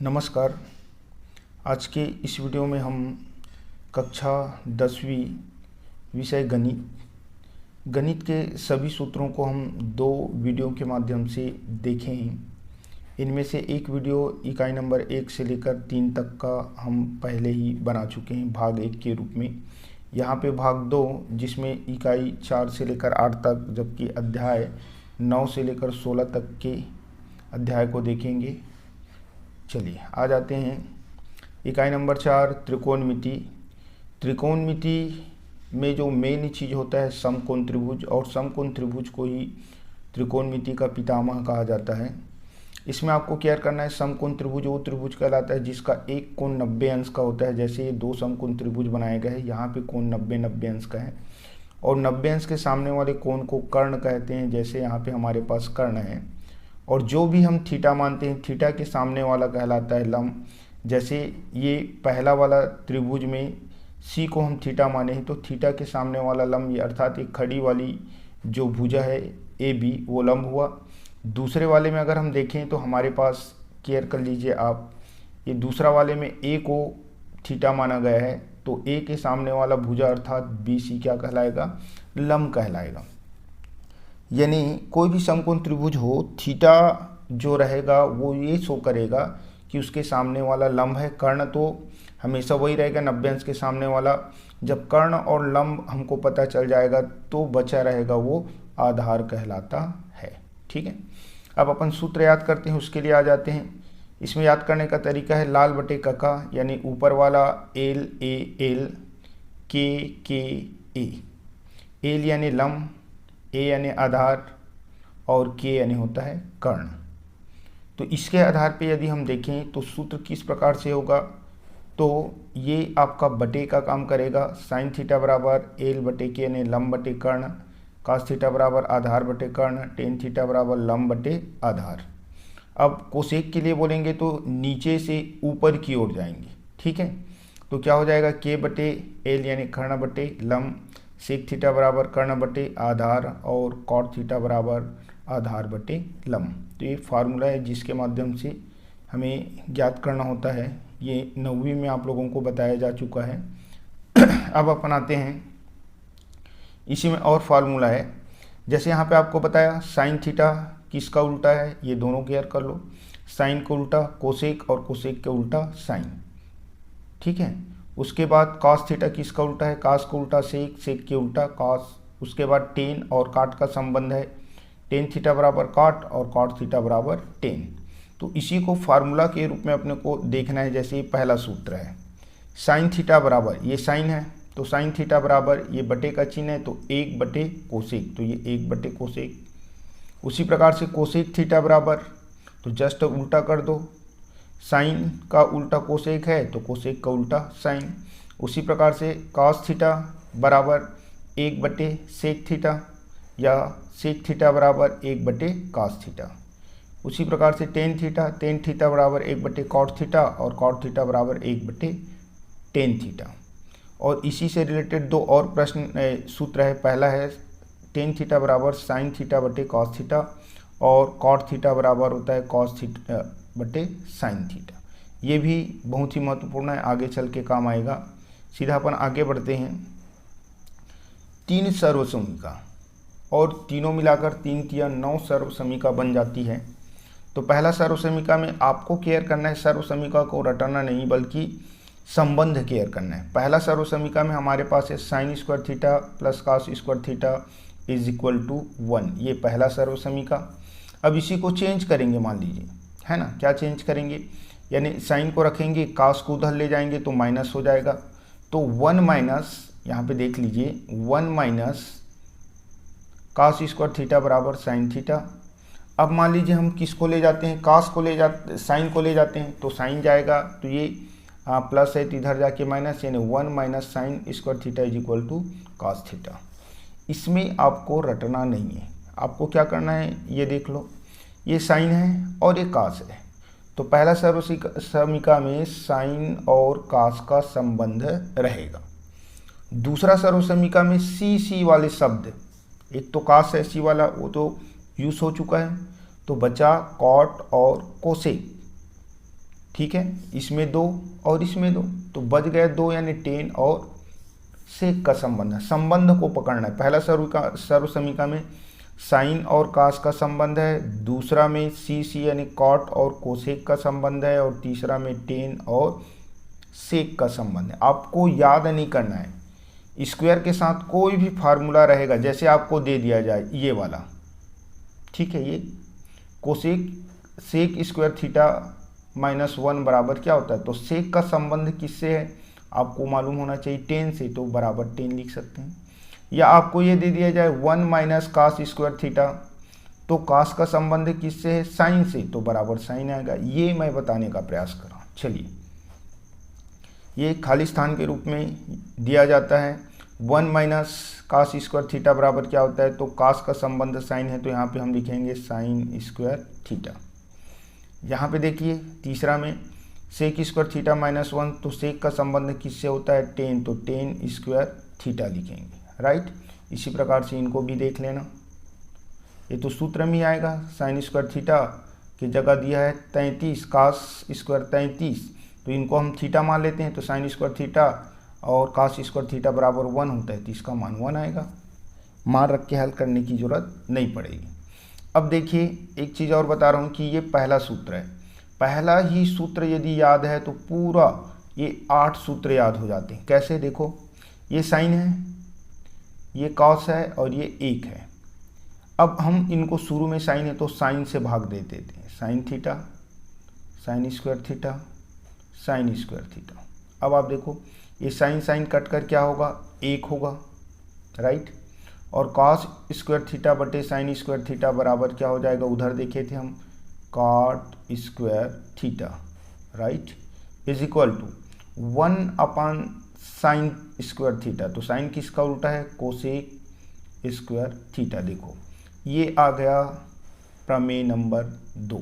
नमस्कार। आज के इस वीडियो में हम कक्षा 10वीं विषय गणित के सभी सूत्रों को हम दो वीडियो के माध्यम से देखे हैं। इनमें से एक वीडियो इकाई नंबर 1 से लेकर 3 तक का हम पहले ही बना चुके हैं भाग 1 के रूप में। यहाँ पे भाग 2 जिसमें इकाई 4 से लेकर 8 तक, जबकि अध्याय 9 से लेकर 16 तक के अध्याय को देखेंगे। चलिए आ जाते हैं। इकाई नंबर 4 त्रिकोणमिति। त्रिकोणमिति में जो मेन चीज़ होता है समकोण त्रिभुज, और समकोण त्रिभुज को ही त्रिकोणमिति का पितामह कहा जाता है। इसमें आपको केयर करना है, समकोण त्रिभुज वो त्रिभुज कहलाता है जिसका एक कोण 90 अंश का होता है। जैसे ये दो समकोण त्रिभुज बनाए गए हैं, यहाँ पे कोण 90 अंश का है, और 90 अंश के सामने वाले कोण को कर्ण कहते हैं। जैसे यहाँ पे हमारे पास कर्ण है, और जो भी हम थीटा मानते हैं, थीटा के सामने वाला कहलाता है लंब। जैसे ये पहला वाला त्रिभुज में सी को हम थीटा माने हैं, तो थीटा के सामने वाला लंब ये अर्थात एक खड़ी वाली जो भुजा है ए बी वो लंब हुआ। दूसरे वाले में अगर हम देखें तो हमारे पास केयर कर लीजिए आप, ये दूसरा वाले में ए को थीटा माना गया है, तो ए के सामने वाला भुजा अर्थात बी सी क्या कहलाएगा, लंब कहलाएगा। यानी कोई भी समकोण त्रिभुज हो, थीटा जो रहेगा वो ये शो करेगा कि उसके सामने वाला लंब है। कर्ण तो हमेशा वही रहेगा 90 अंश के सामने वाला। जब कर्ण और लंब हमको पता चल जाएगा तो बचा रहेगा वो आधार कहलाता है। ठीक है, अब अपन सूत्र याद करते हैं, उसके लिए आ जाते हैं। इसमें याद करने का तरीका है लाल बटे कका, यानी ऊपर वाला एल ए एल, के ए। एल यानी लंब, ए यानी आधार, और के यानी होता है कर्ण। तो इसके आधार पे यदि हम देखें तो सूत्र किस प्रकार से होगा, तो ये आपका बटे का काम करेगा। साइन थीटा बराबर एल बटे के यानी लंब बटे कर्ण, कास थीटा बराबर आधार बटे कर्ण, टेन थीटा बराबर लंब बटे आधार। अब कोसेक के लिए बोलेंगे तो नीचे से ऊपर की ओर जाएंगे। ठीक है, तो क्या हो जाएगा, के बटे एल यानी कर्ण बटे लंब, सेक थीटा बराबर कर्ण बटे आधार, और कॉट थीटा बराबर आधार बटे लंब। तो ये फार्मूला है जिसके माध्यम से हमें ज्ञात करना होता है। ये 9वीं में आप लोगों को बताया जा चुका है। अब अपन आते हैं, इसी में और फार्मूला है। जैसे यहाँ पे आपको बताया साइन थीटा किसका उल्टा है, ये दोनों क्लियर कर लो। साइन को उल्टा कोसेक, और कोसेक के उल्टा साइन। ठीक है, उसके बाद कॉस थीटा किसका उल्टा है, कास को उल्टा सेक, सेक के उल्टा कॉस। उसके बाद टेन और काट का संबंध है, टेन थीटा बराबर काट, और कॉट थीटा बराबर टेन। तो इसी को फार्मूला के रूप में अपने को देखना है। जैसे पहला सूत्र है साइन थीटा बराबर, ये साइन है तो साइन थीटा बराबर ये बटे का चिन्ह है तो 1 बटे कोसेक, तो ये 1 बटे कोसेक। उसी प्रकार से कोसेक थीटा बराबर, तो जस्ट उल्टा कर दो, साइन का उल्टा कोसेक है तो कोसेक का उल्टा साइन। उसी प्रकार से कॉस थीटा बराबर 1 बटे सेक थीटा, या सेक थीटा बराबर 1 बटे कॉस थीटा। उसी प्रकार से टेन थीटा बराबर 1 बटे कॉट थीटा, और कॉट थीटा बराबर 1 बटे टेन थीटा। और इसी से रिलेटेड दो और प्रश्न सूत्र है। पहला है टेन थीटा बराबर साइन थीटा बटे कॉस थीटा, और कॉट थीटा बराबर होता है कॉस थीटा बटे साइन थीटा। ये भी बहुत ही महत्वपूर्ण है, आगे चल के काम आएगा। सीधा अपन आगे बढ़ते हैं। 3 सर्वसमीका, और तीनों मिलाकर 3 तिया 9 सर्वसमीका बन जाती है। तो पहला सर्वसमीका में आपको केयर करना है, सर्वसमीका को रटना नहीं बल्कि संबंध केयर करना है। पहला सर्वसमीका में हमारे पास है sine square theta plus cos square theta is equal to 1, ये पहला सर्वसमीका। अब इसी को चेंज करेंगे, मान लीजिए, है ना, क्या चेंज करेंगे, यानी साइन को रखेंगे, कास को उधर ले जाएंगे तो माइनस हो जाएगा। तो 1 माइनस, यहाँ पे देख लीजिए, 1 माइनस कास स्क्वायर थीटा बराबर साइन थीटा। अब मान लीजिए हम किसको ले जाते हैं, कास को ले जाते, साइन को ले जाते हैं, तो साइन जाएगा, तो ये प्लस है तो इधर जाके माइनस, यानी 1 minus sine square theta is equal to cos theta. इसमें आपको रटना नहीं है, आपको क्या करना है, ये देख लो, ये साइन है और ये कास है। तो पहला सर्वसमीका में साइन और कास का संबंध रहेगा। दूसरा सर्वसमीका में सी वाले शब्द, एक तो कास है सी वाला, वो तो यूज हो चुका है, तो बचा कॉट और कोसेक। ठीक है, इसमें 2 और इसमें 2, तो बच गए 2 यानी टेन और सेक का संबंध है। संबंध को पकड़ना है। पहला सर्व समीकरण में साइन और कास का संबंध है, दूसरा में सी यानी कॉट और कोसेक का संबंध है, और तीसरा में टेन और सेक का संबंध है। आपको याद नहीं करना है, स्क्वायर के साथ कोई भी फार्मूला रहेगा, जैसे आपको दे दिया जाए ये वाला, ठीक है, ये कोसेक सेक स्क्वायर थीटा -1 बराबर क्या होता है, तो सेक का संबंध किससे है आपको मालूम होना चाहिए, टेन से, तो बराबर 10 लिख सकते हैं। या आपको ये दे दिया जाए 1 माइनस कास स्क्वायर थीटा, तो कास का संबंध किससे है, साइन से, तो बराबर साइन आएगा। ये मैं बताने का प्रयास कर रहा हूँ। चलिए, ये खाली स्थान के रूप में दिया जाता है। 1 माइनस कास स्क्वायर थीटा बराबर क्या होता है, तो कास का संबंध साइन है, तो यहाँ पे हम लिखेंगे साइन स्क्वायर थीटा। यहाँ पे देखिए तीसरा में सेक स्क्वायर थीटा -1, तो सेक का संबंध किससे होता है, टेन, तो टेन स्क्वायर थीटा लिखेंगे, राइट। इसी प्रकार से इनको भी देख लेना, ये तो सूत्र में ही आएगा। साइन स्क्वायर थीटा की जगह दिया है 33, कास स्क्वायर 33, तो इनको हम थीटा मान लेते हैं, तो साइन स्क्वायर थीटा और कास स्क्वायर थीटा बराबर 1 होता है, तो इसका मान 1 आएगा। मान रख के हल करने की ज़रूरत नहीं पड़ेगी। अब देखिए एक चीज़ और बता रहा हूँ कि ये पहला सूत्र है। पहला ही सूत्र यदि याद है तो पूरा ये 8 सूत्र याद हो जाते हैं। कैसे, देखो, ये साइन है, ये कॉस है और ये 1 है। अब हम इनको शुरू में साइन है तो साइन से भाग दे देते हैं, sine theta, sign square theta, sign square theta. अब आप देखो ये साइन साइन कट कर क्या होगा, 1 होगा, राइट। और कॉस स्क्वायर थीटा बटे साइन स्क्वायर थीटा बराबर क्या हो जाएगा, उधर देखे थे हम, cot square theta, right, is equal to 1 upon sine square theta. तो साइन किसका उल्टा है, कोसेक स्क्वायर थीटा। देखो ये आ गया प्रमेय नंबर 2।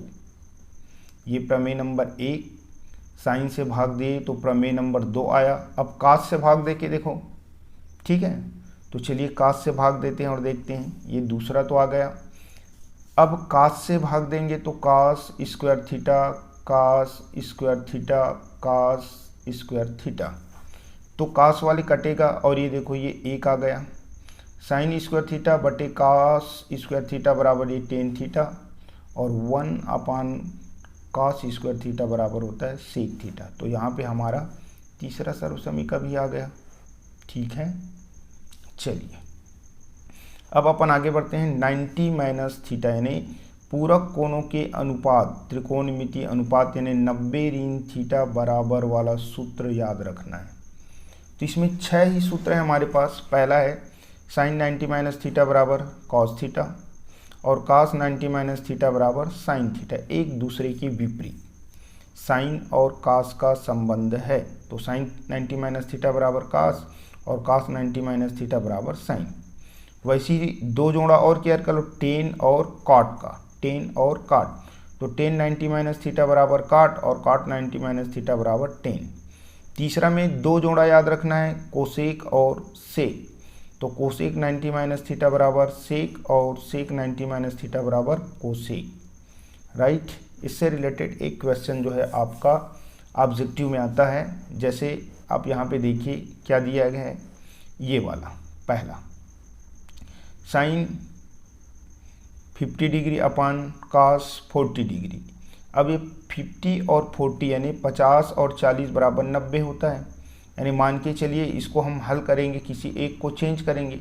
ये प्रमेय नंबर 1 साइन से भाग दिए तो प्रमेय नंबर 2 आया। अब कास से भाग दे के देखो, ठीक है, तो चलिए कास से भाग देते हैं और देखते हैं, ये दूसरा तो आ गया। अब कास से भाग देंगे तो cos square theta, cos square theta, cos square theta, तो कास वाले कटेगा और ये देखो ये 1 आ गया। साइन स्क्वायर थीटा बटे कास स्क्वायर थीटा बराबर ये टेन थीटा, और 1 अपान कास स्क्वायर थीटा बराबर होता है सेक थीटा। तो यहाँ पे हमारा तीसरा सर्वसमीकरण भी आ गया, ठीक है। चलिए अब अपन आगे बढ़ते हैं। 90 माइनस थीटा यानी पूरक कोणों के अनुपात, त्रिकोणमितीय अनुपात यानी 90 ऋण थीटा बराबर वाला सूत्र याद रखना है। तो इसमें 6 ही सूत्र हैं हमारे पास। पहला है साइन 90 माइनस थीटा बराबर कॉस थीटा, और कास 90 माइनस थीटा बराबर साइन थीटा, एक दूसरे के विपरीत साइन और कास का संबंध है। तो साइन 90 माइनस थीटा बराबर कास और कास 90 माइनस थीटा बराबर साइन। वैसे ही 2 जोड़ा और केयर कर लो, टेन और कॉट का, टेन और काट, तो टेन 90 माइनस थीटा बराबर काट और काट 90 माइनस थीटा बराबर टेन। तीसरा में 2 जोड़ा याद रखना है, कोसेक और सेक, तो कोसेक 90 माइनस थीटा बराबर सेक और सेक 90 माइनस थीटा बराबर कोसेक, राइट। इससे रिलेटेड एक क्वेश्चन जो है आपका ऑब्जेक्टिव में आता है। जैसे आप यहाँ पे देखिए क्या दिया गया है, ये वाला पहला साइन 50 डिग्री अपान कास 40 डिग्री। अब ये 50 और 40 यानी 50 और 40 बराबर 90 होता है। यानी मान के चलिए इसको हम हल करेंगे, किसी एक को चेंज करेंगे।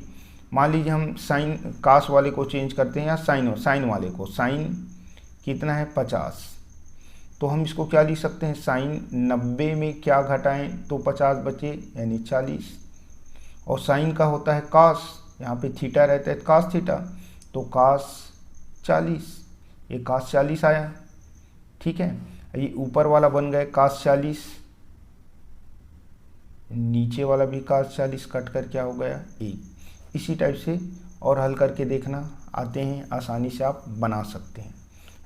मान लीजिए हम साइन कास वाले को चेंज करते हैं या साइन वाले को, साइन कितना है 50, तो हम इसको क्या लिख सकते हैं, साइन 90 में क्या घटाएं तो 50 बचे यानी 40, और साइन का होता है कास, यहाँ पे थीटा रहता है कास थीटा, तो कास 40, ये कास 40 आया, ठीक है। ये ऊपर वाला बन गया कास 40, नीचे वाला भी कास 40, कट कर क्या हो गया 1। इसी टाइप से और हल करके देखना, आते हैं, आसानी से आप बना सकते हैं,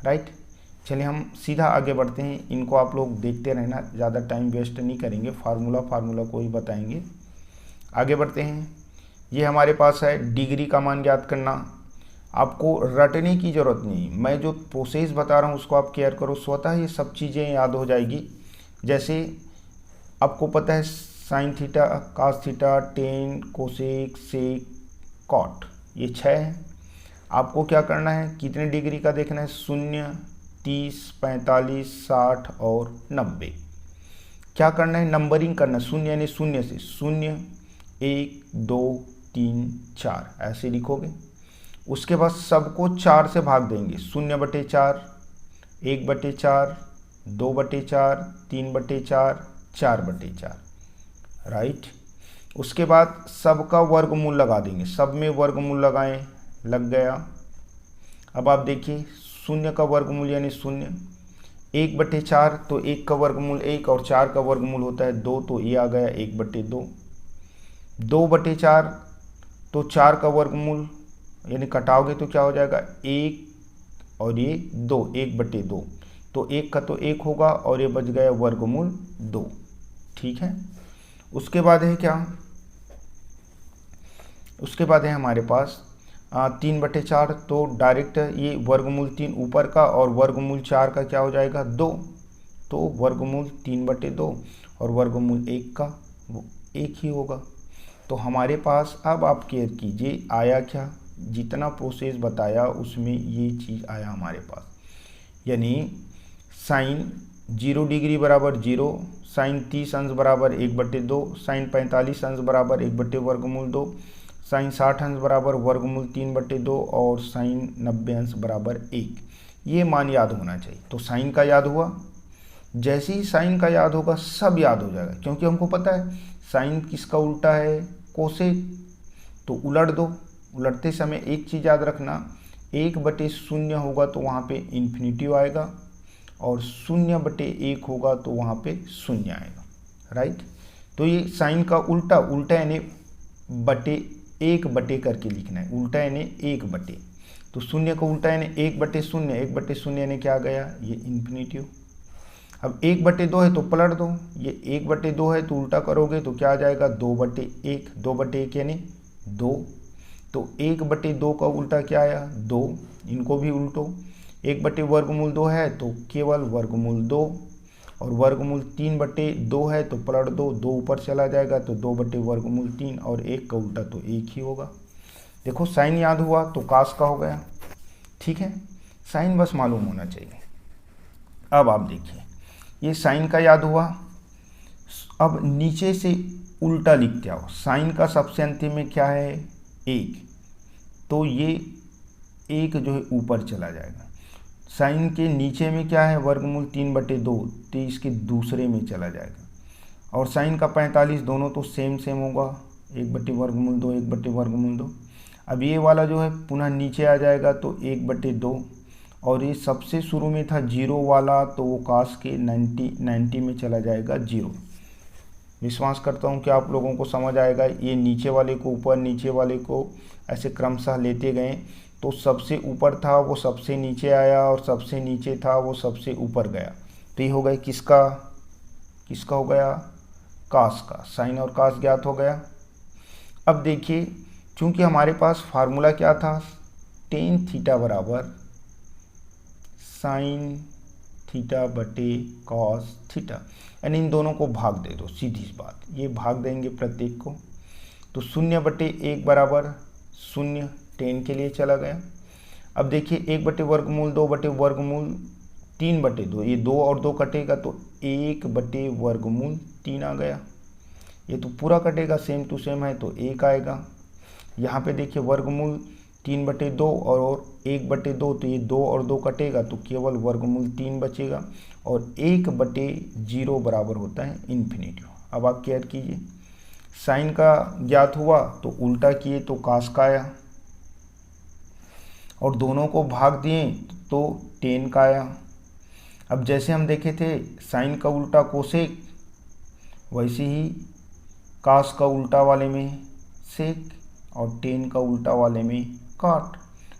राइट। चलिए हम सीधा आगे बढ़ते हैं। इनको आप लोग देखते रहना, ज़्यादा टाइम वेस्ट नहीं करेंगे, फार्मूला को ही बताएंगे। आगे बढ़ते हैं। ये हमारे पास है डिग्री का मान ज्ञात करना। आपको रटने की ज़रूरत नहीं, मैं जो प्रोसेस बता रहा हूँ उसको आप केयर करो, स्वतः ये सब चीज़ें याद हो जाएगी। जैसे आपको पता है sine theta, cos theta, tan, cosec, sec, cot, ये 6 है। आपको क्या करना है, कितने डिग्री का देखना है, 0, 30, 45, 60 और 90। क्या करना है, नंबरिंग करना है, 0 यानी 0 से 0, 1, 2, 3, 4 ऐसे लिखोगे। उसके बाद सबको 4 से भाग देंगे, 0/4, 1/4, 2/4, 3/4, 4/4, राइट। उसके बाद सबका वर्गमूल लगा देंगे, सब में वर्गमूल लगाएं, लग गया। अब आप देखिए 0 का वर्गमूल यानी 0, 1/4 तो 1 का वर्गमूल 1 और 4 का वर्गमूल होता है 2, तो ये आ गया 1/2। 2/4 तो 4 का वर्गमूल यानी कटाओगे तो क्या हो जाएगा, 1 और ये 2, 1/2, तो 1 का तो 1 होगा और ये बच गया वर्गमूल 2, ठीक है। उसके बाद है क्या, उसके बाद है हमारे पास 3/4, तो डायरेक्ट ये वर्गमूल 3 ऊपर का और वर्गमूल 4 का क्या हो जाएगा 2, तो वर्गमूल 3/2 और वर्गमूल 1 का वो 1 ही होगा। तो हमारे पास अब आप केयर कीजिए आया क्या, जितना प्रोसेस बताया उसमें ये चीज़ आया हमारे पास, यानी साइन 0 डिग्री बराबर 0, साइन 30 अंश बराबर 1/2, साइन 45 अंश बराबर 1/2 साइन 60 अंश बराबर वर्गमूल 3/2 और साइन 90 अंश बराबर 1। ये मान याद होना चाहिए। तो साइन का याद हुआ, जैसे ही साइन का याद होगा सब याद हो जाएगा, क्योंकि हमको पता है साइन किसका उल्टा है, कोसेक, तो उलट दो। उलटते समय एक चीज़ याद रखना, 1/0 होगा तो वहाँ पे इन्फिनिटिव आएगा और 0/1 होगा तो वहाँ पे 0 आएगा, राइट। तो ये साइन का उल्टा, उल्टा यानी बटे 1/, करके लिखना है, उल्टा यानी 1/, तो 0 का उल्टा यानी 1/0, 1/0 यानी क्या गया, ये इन्फिनिटिव। अब 1/2 है तो पलट दो, ये 1/2 है तो उल्टा करोगे तो क्या आ जाएगा 2/1, 2/1 यानी 2, तो 1/2 का उल्टा क्या आया 2, इनको भी उल्टो। 1/वर्गमूल 2 है तो केवल वर्गमूल 2, और वर्गमूल 3/2 है तो पलट दो, 2 ऊपर चला जाएगा तो 2/वर्गमूल 3 और 1 का उल्टा तो 1 ही होगा। देखो साइन याद हुआ तो कास का हो गया, ठीक है, साइन बस मालूम होना चाहिए। अब आप देखिए ये साइन का याद हुआ, अब नीचे से उल्टा लिखते आओ, साइन का सबसे अंतिम में क्या है 1, तो ये 1 जो है ऊपर चला जाएगा। साइन के नीचे में क्या है वर्गमूल 3/2, तो इसके दूसरे में चला जाएगा। और साइन का 45 दोनों तो सेम होगा, 1/2, 1/2। अब ये वाला जो है पुनः नीचे आ जाएगा तो 1/2, और ये सबसे शुरू में था 0 वाला तो वो कास के 90 में चला जाएगा 0। विश्वास करता हूँ कि आप लोगों को समझ आएगा। ये नीचे वाले को ऊपर, नीचे वाले को ऐसे क्रमशः लेते गए, तो सबसे ऊपर था वो सबसे नीचे आया और सबसे नीचे था वो सबसे ऊपर गया, तो ये हो गया किसका, किसका हो गया कास का। साइन और कास ज्ञात हो गया। अब देखिए चूंकि हमारे पास फार्मूला क्या था, टेन थीटा बराबर साइन थीटा बटे कॉस थीटा, यानी इन दोनों को भाग दे दो, सीधी सी बात, ये भाग देंगे प्रत्येक को, तो 0/1 बराबर 0, टेन के लिए चला गया। अब देखिए 1/वर्गमूल 2/वर्गमूल 3/2, ये 2 और 2 कटेगा तो 1/वर्गमूल 3 आ गया। ये तो पूरा कटेगा, सेम टू सेम है तो 1 आएगा। यहाँ पे देखिए वर्गमूल 3/2 और 1/2, तो ये 2 और 2 कटेगा तो केवल वर्गमूल 3 बचेगा, और 1/0 बराबर होता है इन्फिनिटिव। अब आप केयर कीजिए, साइन का ज्ञात हुआ तो उल्टा किए तो कास का आया, और दोनों को भाग दिए तो टेन का आया। अब जैसे हम देखे थे साइन का उल्टा कोसेक, वैसे ही कास का उल्टा वाले में सेक और टेन का उल्टा वाले में काट।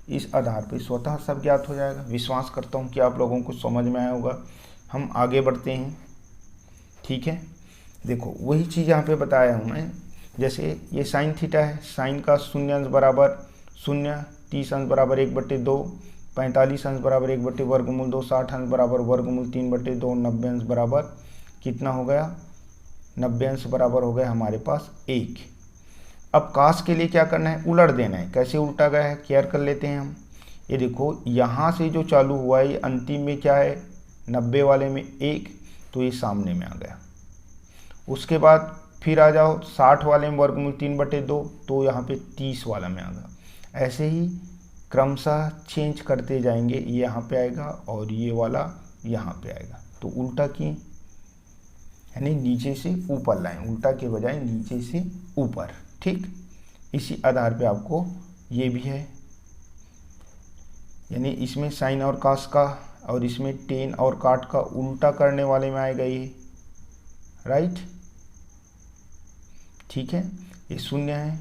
इस आधार पे स्वतः सब ज्ञात हो जाएगा। विश्वास करता हूँ कि आप लोगों को समझ में आया होगा। हम आगे बढ़ते हैं, ठीक है। देखो वही चीज़ यहाँ पे बताया हूँ मैं, जैसे ये साइन थीटा है, साइन का 0 अंश बराबर 0, 30 अंश बराबर 1/2, 45 अंश बराबर 1/वर्गमूल 2, 60 अंश बराबर वर्गमूल 3/2, 90 अंश बराबर कितना हो गया, 90 अंश बराबर हो गया हमारे पास 1। अब काश के लिए क्या करना है, उलट देना है। कैसे उल्टा गया है, केयर कर लेते हैं हम। ये देखो यहाँ से जो चालू हुआ है ये अंतिम में क्या है, 90 वाले में 1, तो ये सामने में आ गया। उसके बाद फिर आ जाओ 60 वाले में वर्गमूल 3/2, तो यहाँ पे 30 वाला में आ गया। ऐसे ही क्रमशः चेंज करते जाएंगे, ये यहाँ पे आएगा और ये वाला यहाँ पे आएगा। तो उल्टा किए, यानी नीचे से ऊपर लाएं, उल्टा के बजाय नीचे से ऊपर। ठीक, इसी आधार पे आपको ये भी है, यानी इसमें साइन और कास का और इसमें टेन और काट का उल्टा करने वाले में आएगा ये, राइट। ठीक है, ये शून्य है,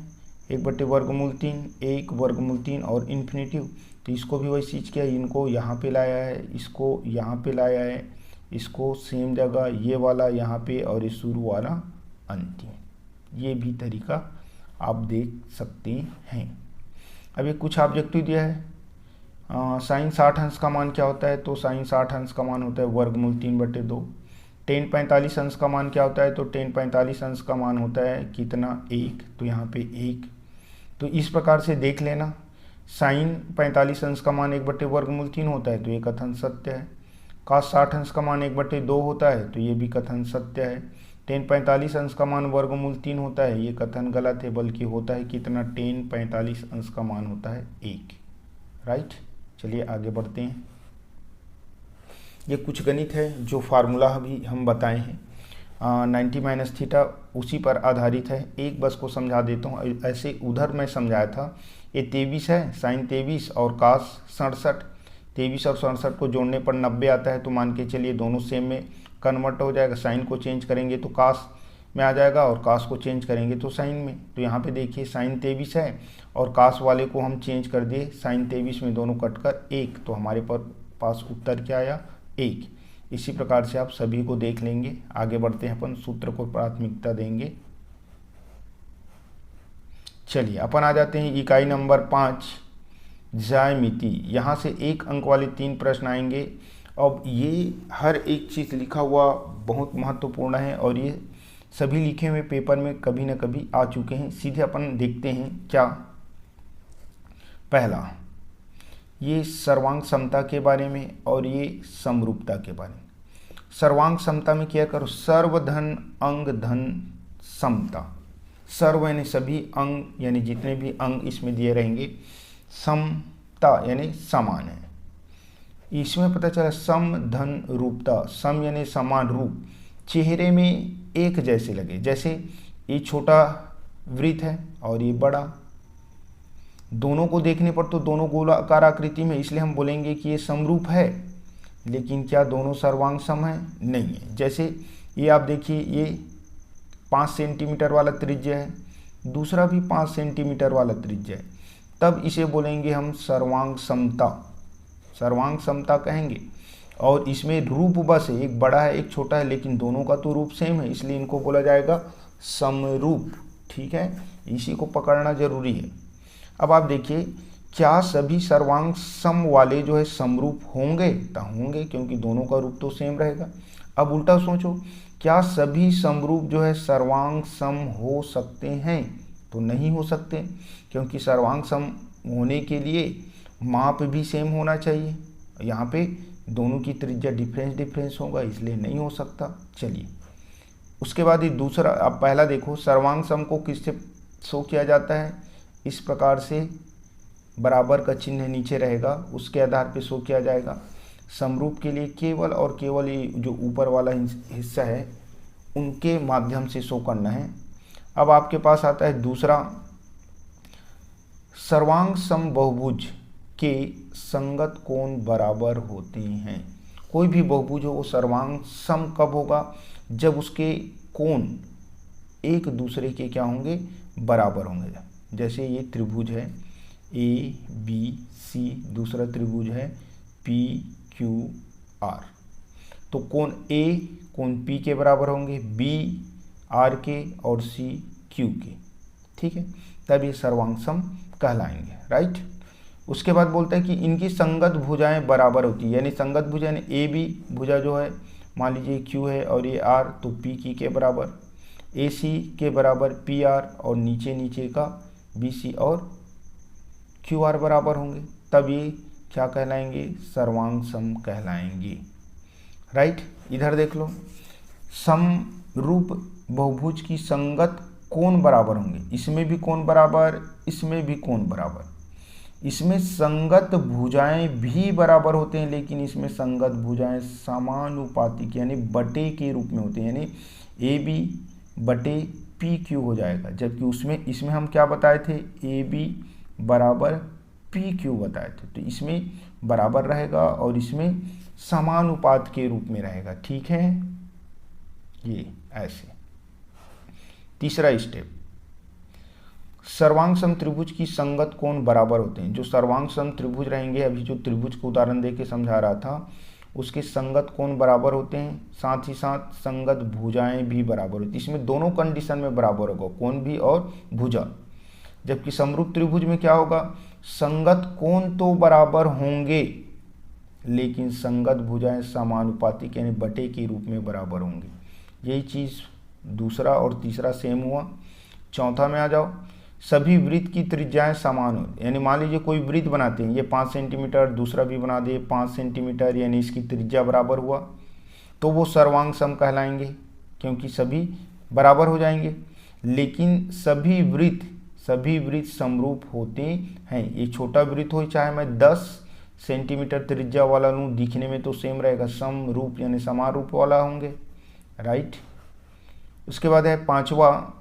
1/√3, 1 वर्गमूल 3 और इन्फिनेटिव, तो इसको भी वही चीज़ किया, इनको यहाँ पे लाया है, इसको यहाँ पे लाया है, इसको सेम जगह ये वाला यहाँ पे और ये शुरू वाला अंतिम। ये भी तरीका आप देख सकते हैं। अब ये कुछ ऑब्जेक्टिव दिया है, साइन 60 अंश का मान क्या होता है, तो साइन 60 अंश का मान होता है वर्गमूल 3/2। टेन 45 अंश का मान क्या होता है, तो टेन 45 अंश का मान होता है कितना, 1, तो यहाँ पे 1। तो इस प्रकार से देख लेना, साइन 45 अंश का मान 1/√3 होता है, तो ये कथन सत्य है। कास 60 अंश का मान 1/2 होता है, तो ये भी कथन सत्य है। टेन 45 अंश का मान वर्गमूल 3 होता है, ये कथन गलत है, बल्कि होता है कितना, टेन 45 अंश का मान होता है 1, राइट। चलिए आगे बढ़ते हैं। ये कुछ गणित है जो फार्मूला भी हम बताए हैं, 90 - थीटा उसी पर आधारित है। एक बस को समझा देता हूँ, ऐसे उधर मैं समझाया था। ये 23 है, साइन 23 और कास 67। 23 और 67 को जोड़ने पर 90 आता है, तो मान के चलिए दोनों सेम में कन्वर्ट हो जाएगा। साइन को चेंज करेंगे तो कास में आ जाएगा और कास को चेंज करेंगे तो साइन में। तो यहाँ पे देखिए साइन 23 है और कास वाले को हम चेंज कर दिए, साइन 23 में दोनों कटकर 1, तो हमारे पास उत्तर क्या आया, 1। इसी प्रकार से आप सभी को देख लेंगे। आगे बढ़ते हैं, अपन सूत्र को प्राथमिकता देंगे। चलिए अपन आ जाते हैं इकाई नंबर 5, ज्यामिति। यहाँ से 1 अंक वाले 3 प्रश्न आएंगे। अब ये हर एक चीज़ लिखा हुआ बहुत महत्वपूर्ण है और ये सभी लिखे हुए पेपर में कभी न कभी आ चुके हैं। सीधे अपन देखते हैं क्या। पहला, ये सर्वांग समता के बारे में और ये समरूपता के बारे में। सर्वांग समता में क्या करो, सर्वधन अंग धन समता। सर्व यानी सभी, अंग यानी जितने भी अंग इसमें दिए रहेंगे, समता यानी समान है। इसमें पता चला सम धन रूपता। सम यानी समान रूप, चेहरे में एक जैसे लगे। जैसे ये छोटा वृत्त है और ये बड़ा, दोनों को देखने पर तो दोनों गोलाकार आकृति में, इसलिए हम बोलेंगे कि ये समरूप है। लेकिन क्या दोनों सर्वांग सम है? नहीं है। जैसे ये आप देखिए, ये 5 सेंटीमीटर वाला त्रिज्या है, दूसरा भी 5 सेंटीमीटर वाला त्रिज्या है, तब इसे बोलेंगे हम सर्वांग समता। सर्वांग समता कहेंगे। और इसमें रूप बस है, एक बड़ा है एक छोटा है, लेकिन दोनों का तो रूप सेम है, इसलिए इनको बोला जाएगा समरूप। ठीक है, इसी को पकड़ना जरूरी है। अब आप देखिए, क्या सभी सर्वांग सम वाले जो है समरूप होंगे? तो होंगे, क्योंकि दोनों का रूप तो सेम रहेगा। अब उल्टा सोचो, क्या सभी समरूप जो है सर्वांग सम हो सकते हैं? तो नहीं हो सकते, क्योंकि सर्वांग सम होने के लिए माप भी सेम होना चाहिए। यहाँ पे दोनों की त्रिज्या डिफरेंस होगा, इसलिए नहीं हो सकता। चलिए उसके बाद ये दूसरा, अब पहला देखो, सर्वांग सम को किससे शो किया जाता है? इस प्रकार से बराबर का चिन्ह नीचे रहेगा, उसके आधार पे शो किया जाएगा। समरूप के लिए केवल और केवल ये जो ऊपर वाला हिस्सा है उनके माध्यम से शो करना है। अब आपके पास आता है दूसरा, सर्वांग सम बहुभुज के संगत कोण बराबर होते हैं। कोई भी बहुभुज हो वो सर्वांग सम कब होगा? जब उसके कोण एक दूसरे के क्या होंगे? बराबर होंगे। जैसे ये त्रिभुज है ABC, दूसरा त्रिभुज है PQR, तो कोण A कोण P के बराबर होंगे, B R के और C Q के। ठीक है, तब ये सर्वांग सम कहलाएंगे, राइट। उसके बाद बोलता है कि इनकी संगत भुजाएं बराबर होती है, यानी संगत भुजा यानी AB भुजा जो है मान लीजिए Q है और ये R, तो PQ के बराबर, AC के बराबर PR और नीचे नीचे का BC और QR बराबर होंगे, तब ये क्या कहलाएंगे, सर्वांग सम कहलाएंगे। राइट, इधर देख लो, समरूप बहुभुज की संगत कोण बराबर होंगे, इसमें भी कोण बराबर, इसमें भी कोण बराबर। इसमें संगत भुजाएं भी बराबर होते हैं, लेकिन इसमें संगत भुजाएं समानुपातिक यानी बटे के रूप में होते हैं, यानी AB बटे PQ हो जाएगा, जबकि इसमें हम क्या बताए थे, AB बराबर PQ बताए थे। तो इसमें बराबर रहेगा और इसमें समानुपात के रूप में रहेगा। ठीक है, ये ऐसे। तीसरा स्टेप, सर्वांग सम त्रिभुज की संगत कोण बराबर होते हैं। जो सर्वांग सम त्रिभुज रहेंगे, अभी जो त्रिभुज को उदाहरण देके समझा रहा था, उसके संगत कोण बराबर होते हैं, साथ ही साथ संगत भुजाएं भी बराबर होती हैं। इसमें दोनों कंडीशन में बराबर होगा, कोण भी और भुजा। जबकि समरूप त्रिभुज में क्या होगा, संगत कोण तो बराबर होंगे लेकिन संगत भुजाएं समानुपातिक यानी बटे के रूप में बराबर होंगे। यही चीज़ दूसरा और तीसरा सेम हुआ। चौथा में आ जाओ, सभी वृत्त की त्रिज्याएं समान हो, यानी मान लीजिए कोई वृत्त बनाते हैं, ये 5 सेंटीमीटर, दूसरा भी बना दे 5 सेंटीमीटर, यानी इसकी त्रिज्या बराबर हुआ, तो वो सर्वांग सम कहलाएंगे क्योंकि सभी बराबर हो जाएंगे। लेकिन सभी वृत्त समरूप होते हैं। ये छोटा वृत्त हो चाहे मैं 10 सेंटीमीटर त्रिज्या वाला लूँ, दिखने में तो सेम रहेगा, समरूप यानी समान रूप वाला होंगे। राइट, उसके बाद है पांचवा,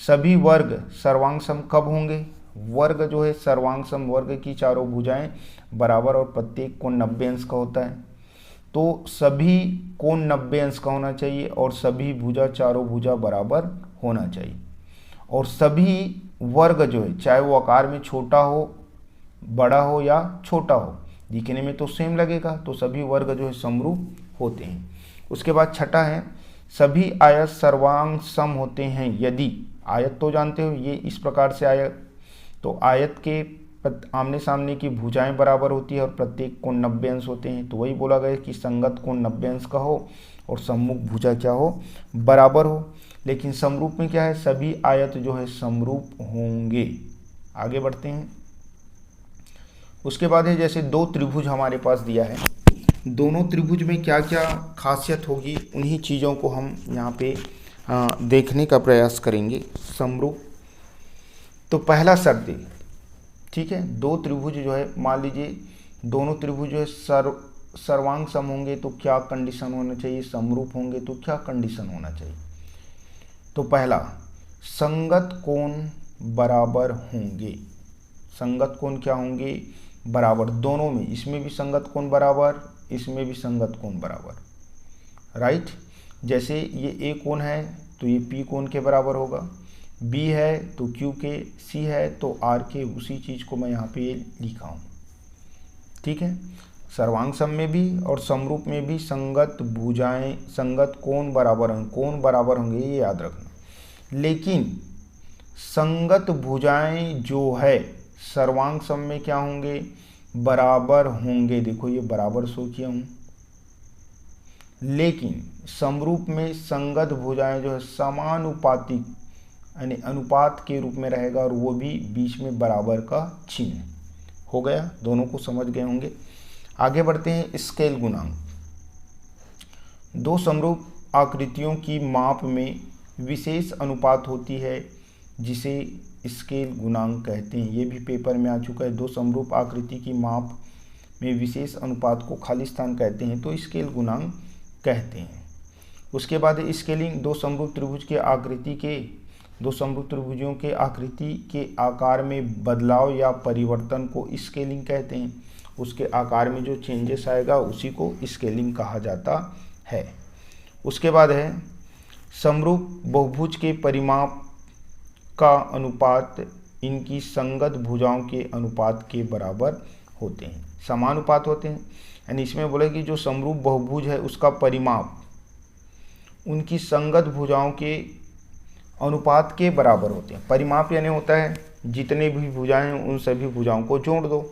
सभी वर्ग सर्वांग सम कब होंगे। वर्ग जो है सर्वांग सम, वर्ग की चारों भुजाएं बराबर और प्रत्येक कोण 90 अंश का होता है। तो सभी कोण 90 अंश का होना चाहिए और सभी भुजा, चारों भुजा बराबर होना चाहिए। और सभी वर्ग जो है, चाहे वो आकार में छोटा हो, बड़ा हो या छोटा हो, दिखने में तो सेम लगेगा, तो सभी वर्ग जो है समरूप होते हैं। उसके बाद छठा है, सभी आयत सर्वांग सम होते हैं यदि, आयत तो जानते हो ये इस प्रकार से आयत, तो आयत के आमने सामने की भुजाएं बराबर होती है और प्रत्येक कोण 90 अंश होते हैं। तो वही बोला गया कि संगत कोण 90 अंश का हो और सम्मुख भुजा क्या हो, बराबर हो। लेकिन समरूप में क्या है, सभी आयत जो है समरूप होंगे। आगे बढ़ते हैं। उसके बाद है जैसे दो त्रिभुज हमारे पास दिया है, दोनों त्रिभुज में क्या क्या खासियत होगी, उन्हीं चीज़ों को हम यहाँ पे देखने का प्रयास करेंगे। समरूप, तो पहला शर्त, ठीक है, दो त्रिभुज जो है, मान लीजिए दोनों त्रिभुज जो है सर्वांग सम होंगे तो क्या कंडीशन होना चाहिए, समरूप होंगे तो क्या कंडीशन होना चाहिए। तो पहला, संगत कोण बराबर होंगे। संगत कोण क्या होंगे, बराबर, दोनों में, इसमें भी संगत कोण बराबर, इसमें भी संगत कोण बराबर। राइट, जैसे ये ए कोण है तो ये पी कोण के बराबर होगा, बी है तो क्यू के, सी है तो आर के, उसी चीज़ को मैं यहाँ पे लिखा हूँ। ठीक है, सर्वांग सम में भी और समरूप में भी संगत भुजाएं, संगत कोण बराबर होंगे, कोण बराबर होंगे, ये याद रखना। लेकिन संगत भुजाएं जो है सर्वांग सम में क्या होंगे, बराबर होंगे। देखो ये बराबर शो किया हूँ, लेकिन समरूप में संगत भुजाएं जो है समानुपातिक यानी अनुपात के रूप में रहेगा और वो भी बीच में बराबर का चिन्ह हो गया। दोनों को समझ गए होंगे। आगे बढ़ते हैं, स्केल गुणांक। दो समरूप आकृतियों की माप में विशेष अनुपात होती है जिसे स्केल गुणांक कहते हैं। ये भी पेपर में आ चुका है। दो समरूप आकृति की माप में विशेष अनुपात को खाली स्थान कहते हैं तो स्केल गुणांक कहते हैं। उसके बाद स्केलिंग, दो समरूप त्रिभुज के आकृति के, दो समरूप त्रिभुजों के आकृति के आकार में बदलाव या परिवर्तन को स्केलिंग कहते हैं। उसके आकार में जो चेंजेस आएगा उसी को स्केलिंग कहा जाता है। उसके बाद है समरूप बहुभुज के परिमाप का अनुपात इनकी संगत भुजाओं के अनुपात के बराबर होते हैं, समानुपात होते हैं। यानी इसमें बोले कि जो समरूप बहुभुज है उसका परिमाप उनकी संगत भुजाओं के अनुपात के बराबर होते हैं। परिमाप यानी होता है जितने भी भुजाएं हैं उन सभी भुजाओं को जोड़ दो।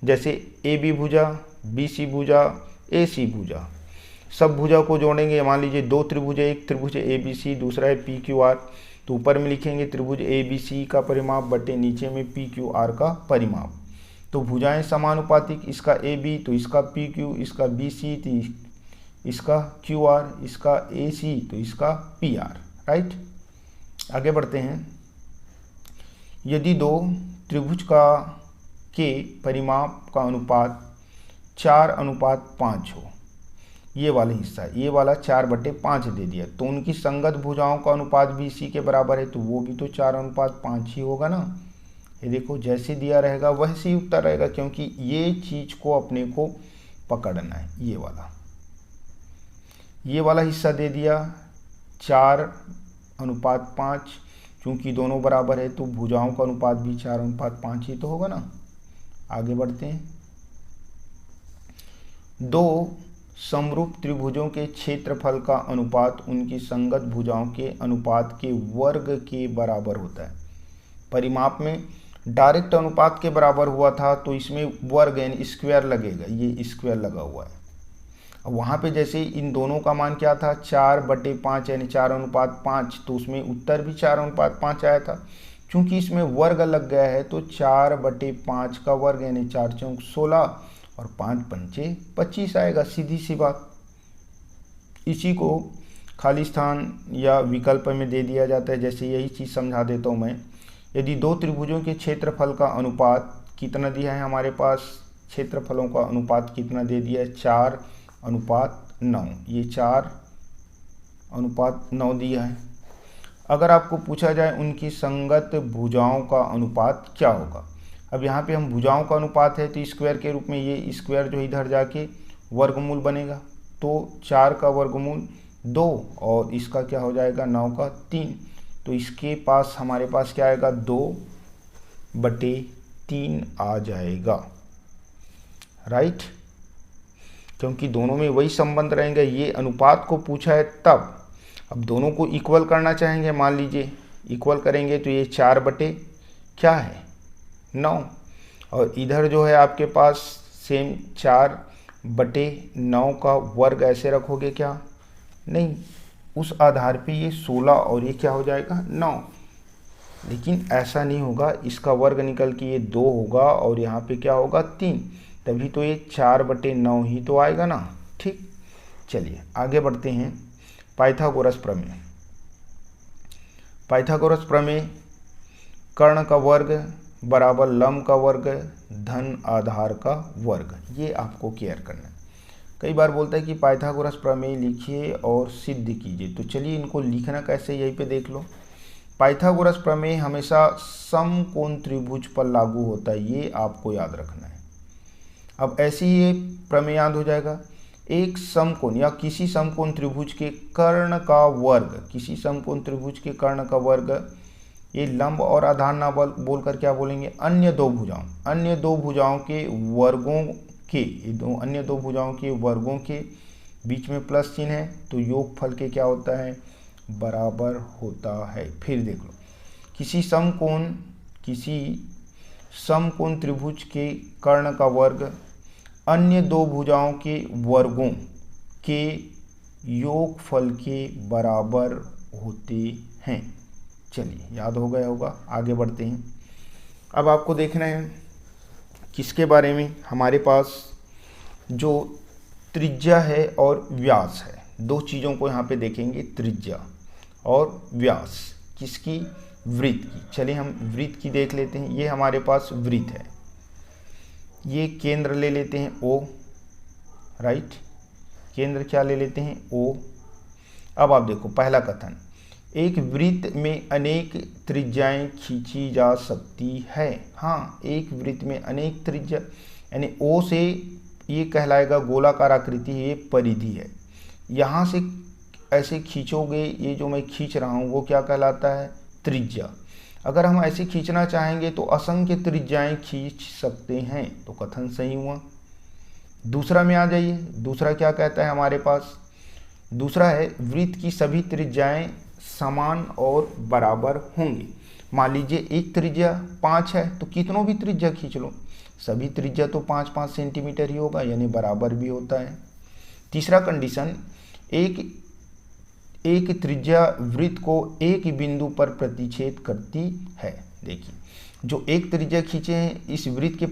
जैसे ए बी भुजा, बी सी भुजा, ए सी भुजा। सब भुजा को जोड़ेंगे। मान लीजिए दो त्रिभुज है, एक त्रिभुज ABC, दूसरा है PQR। तो ऊपर में लिखेंगे त्रिभुज ABC का परिमाप बटे नीचे में PQR का परिमाप। तो भुजाएं समानुपातिक, इसका AB तो इसका PQ, इसका BC तो इसका QR, इसका AC तो इसका PR, राइट। आगे बढ़ते हैं। यदि दो त्रिभुज के परिमाप का अनुपात 4:5 हो, ये वाला हिस्सा, ये वाला 4/5 दे दिया, तो उनकी संगत भुजाओं का अनुपात भी इसी के बराबर है, तो वो भी तो 4:5 ही होगा ना। ये देखो जैसे दिया रहेगा वैसे ही उत्तर रहेगा, क्योंकि ये चीज को अपने को पकड़ना है। ये वाला हिस्सा दे दिया 4:5, क्योंकि दोनों बराबर है तो भुजाओं का अनुपात भी 4:5 ही तो होगा ना। आगे बढ़ते हैं। दो समरूप त्रिभुजों के क्षेत्रफल का अनुपात उनकी संगत भुजाओं के अनुपात के वर्ग के बराबर होता है। परिमाप में डायरेक्ट अनुपात के बराबर हुआ था, तो इसमें वर्ग यानी स्क्वायर लगेगा, ये स्क्वायर लगा हुआ है। अब वहाँ पे जैसे इन दोनों का मान क्या था 4/5 यानी 4:5, तो उसमें उत्तर भी 4:5 आया था। क्योंकि इसमें वर्ग लग गया है तो 4/5 का वर्ग यानी 4 चौक 16 और 5 पंचे 25 आएगा, सीधी सी बात। इसी को खाली स्थान या विकल्प में दे दिया जाता है। जैसे यही चीज़ समझा देता हूँ मैं। यदि दो त्रिभुजों के क्षेत्रफल का अनुपात कितना दिया है हमारे पास, क्षेत्रफलों का अनुपात कितना दे दिया है 4:9, ये 4:9 दिया है। अगर आपको पूछा जाए उनकी संगत भुजाओं का अनुपात क्या होगा। अब यहाँ पे हम भुजाओं का अनुपात है तो स्क्वायर के रूप में ये स्क्वायर जो इधर जाके वर्गमूल बनेगा, तो 4 का वर्गमूल 2 और इसका क्या हो जाएगा 9 का 3। तो इसके पास हमारे पास क्या आएगा 2/3 आ जाएगा, राइट। क्योंकि दोनों में वही संबंध रहेंगे। ये अनुपात को पूछा है तब। अब दोनों को इक्वल करना चाहेंगे, मान लीजिए इक्वल करेंगे तो ये 4/9 और इधर जो है आपके पास सेम 4/9 का वर्ग ऐसे रखोगे क्या, नहीं, उस आधार पे ये 16 और ये क्या हो जाएगा 9। लेकिन ऐसा नहीं होगा, इसका वर्ग निकल के ये 2 होगा और यहाँ पे क्या होगा 3, तभी तो ये 4/9 ही तो आएगा ना, ठीक। चलिए आगे बढ़ते हैं। पाइथागोरस प्रमेय। पाइथागोरस प्रमेय कर्ण का वर्ग बराबर लंब का वर्ग धन आधार का वर्ग, ये आपको केयर करना है। कई बार बोलता है कि पाइथागोरस प्रमेय लिखिए और सिद्ध कीजिए, तो चलिए इनको लिखना कैसे यहीं पे देख लो। पाइथागोरस प्रमेय हमेशा समकोण त्रिभुज पर लागू होता है, ये आपको याद रखना है। अब ऐसे ही ये प्रमेय याद हो जाएगा। एक समकोण या किसी समकोण त्रिभुज के कर्ण का वर्ग, किसी समकोण त्रिभुज के कर्ण का वर्ग, ये लंब और आधार ना बोलकर क्या बोलेंगे अन्य दो भुजाओं के वर्गों के, अन्य दो भुजाओं के वर्गों के बीच में प्लस चिन्ह है तो योगफल के क्या होता है बराबर होता है। फिर देख लो, किसी समकोण त्रिभुज के कर्ण का वर्ग अन्य दो भुजाओं के वर्गों के योगफल के बराबर होते हैं। चलिए याद हो गया होगा, आगे बढ़ते हैं। अब आपको देखना है किसके बारे में, हमारे पास जो त्रिज्या है और व्यास है, दो चीज़ों को यहाँ पे देखेंगे, त्रिज्या और व्यास किसकी, वृत्त की। चलिए हम वृत्त की देख लेते हैं। ये हमारे पास वृत्त है, ये केंद्र ले लेते हैं O, राइट, केंद्र क्या ले लेते हैं O। अब आप देखो पहला कथन, एक वृत्त में अनेक त्रिज्याएं खींची जा सकती है। हाँ, एक वृत्त में अनेक त्रिज्या, यानी O से ये कहलाएगा गोलाकार आकृति, ये परिधि है। यहाँ से ऐसे खींचोगे, ये जो मैं खींच रहा हूँ वो क्या कहलाता है त्रिज्या। अगर हम ऐसे खींचना चाहेंगे तो असंख्य त्रिज्याएं खींच सकते हैं, तो कथन सही हुआ। दूसरा में आ जाइए, दूसरा क्या कहता है हमारे पास, दूसरा है वृत्त की सभी त्रिज्याएं समान और बराबर होंगी। मान लीजिए एक त्रिज्या 5 है तो कितनों भी त्रिज्या खींच लो, सभी त्रिज्या तो 5-5 सेंटीमीटर ही होगा, यानी बराबर भी होता है। तीसरा कंडीशन, एक त्रिज्या वृत्त को एक बिंदु पर प्रतिच्छेद करती है। देखिए, जो एक त्रिज्या खींचे हैं इस वृत्त के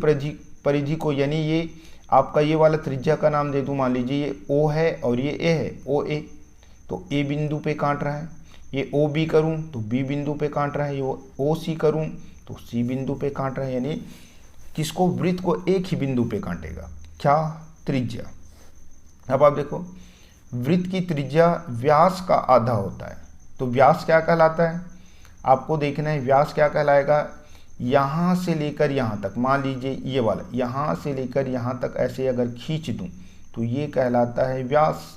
परिधि को, यानी ये आपका ये वाला त्रिज्या का नाम दे दूं, मान लीजिए ये O है और ये A है, OA, तो A बिंदु पे काट रहा है। ये OB करूं तो B बिंदु पे काट रहा है। ये OC करूं तो C बिंदु पे काट रहा है, यानी किसको, वृत्त को एक ही बिंदु पे काटेगा, क्या, त्रिज्या। अब आप देखो, वृत्त की त्रिज्या व्यास का आधा होता है, तो व्यास क्या कहलाता है, आपको देखना है व्यास क्या कहलाएगा। यहाँ से लेकर यहाँ तक, मान लीजिए ये वाला यहाँ से लेकर यहाँ तक ऐसे अगर खींच दूँ तो ये कहलाता है व्यास।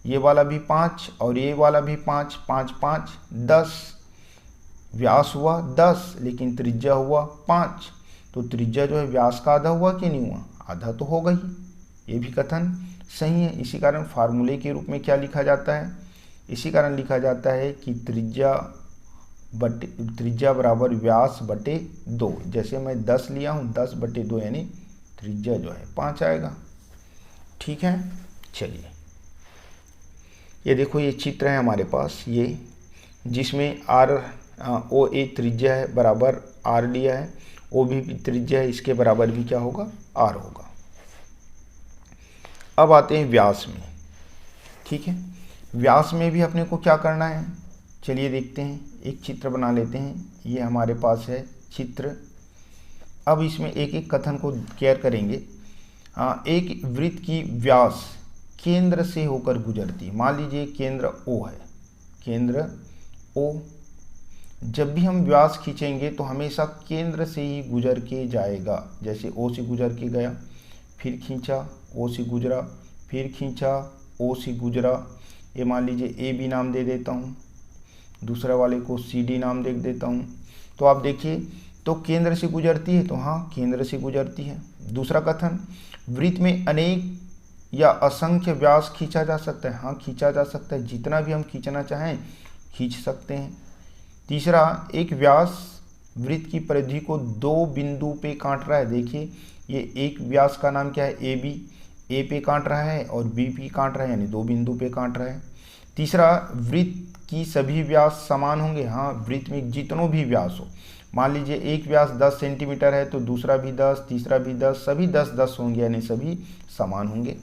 ये वाला भी 5 और ये वाला भी 5, 5 5 10, व्यास हुआ 10 लेकिन त्रिज्या हुआ 5, तो त्रिज्या जो है व्यास का आधा हुआ कि नहीं हुआ, आधा तो होगा ही। ये भी कथन सही है। इसी कारण फार्मूले के रूप में क्या लिखा जाता है, इसी कारण लिखा जाता है कि त्रिज्या बराबर व्यास बटे 2। जैसे मैं 10 लिया हूँ, 10 बटे 2 यानी त्रिज्या जो है 5 आएगा। ठीक है, चलिए ये देखो, ये चित्र है हमारे पास, ये जिसमें OA त्रिज्या है बराबर R लिया है, OB भी त्रिज्या है, इसके बराबर भी क्या होगा, R होगा। अब आते हैं व्यास में। ठीक है, व्यास में भी अपने को क्या करना है, चलिए देखते हैं। एक चित्र बना लेते हैं, ये हमारे पास है चित्र। अब इसमें एक एक कथन को केयर करेंगे। एक वृत्त की व्यास केंद्र से होकर गुजरती है। मान लीजिए केंद्र O है, केंद्र O, जब भी हम व्यास खींचेंगे तो हमेशा केंद्र से ही गुजर के जाएगा। जैसे O से गुजर के गया, फिर खींचा, O से गुजरा, फिर खींचा, O से गुजरा। ये मान लीजिए AB नाम दे देता हूँ, दूसरा वाले को CD नाम दे देता हूँ। तो आप देखिए, तो केंद्र से गुजरती है, तो हाँ केंद्र से गुजरती है। दूसरा कथन, वृत्त में अनेक या असंख्य व्यास खींचा जा सकता है। हाँ खींचा जा सकता है, जितना भी हम खींचना चाहें खींच सकते हैं। तीसरा, एक व्यास वृत्त की परिधि को 2 बिंदु पे काट रहा है। देखिए, ये एक व्यास का नाम क्या है, AB, A पे काट रहा है और B पे काट रहा है, यानी 2 बिंदु पे काट रहा है। तीसरा, वृत्त की सभी व्यास समान होंगे। हाँ, वृत्त में जितनों भी व्यास हो, मान लीजिए एक व्यास 10 सेंटीमीटर है तो दूसरा भी 10, तीसरा भी 10, सभी 10 10 होंगे, यानी सभी समान होंगे।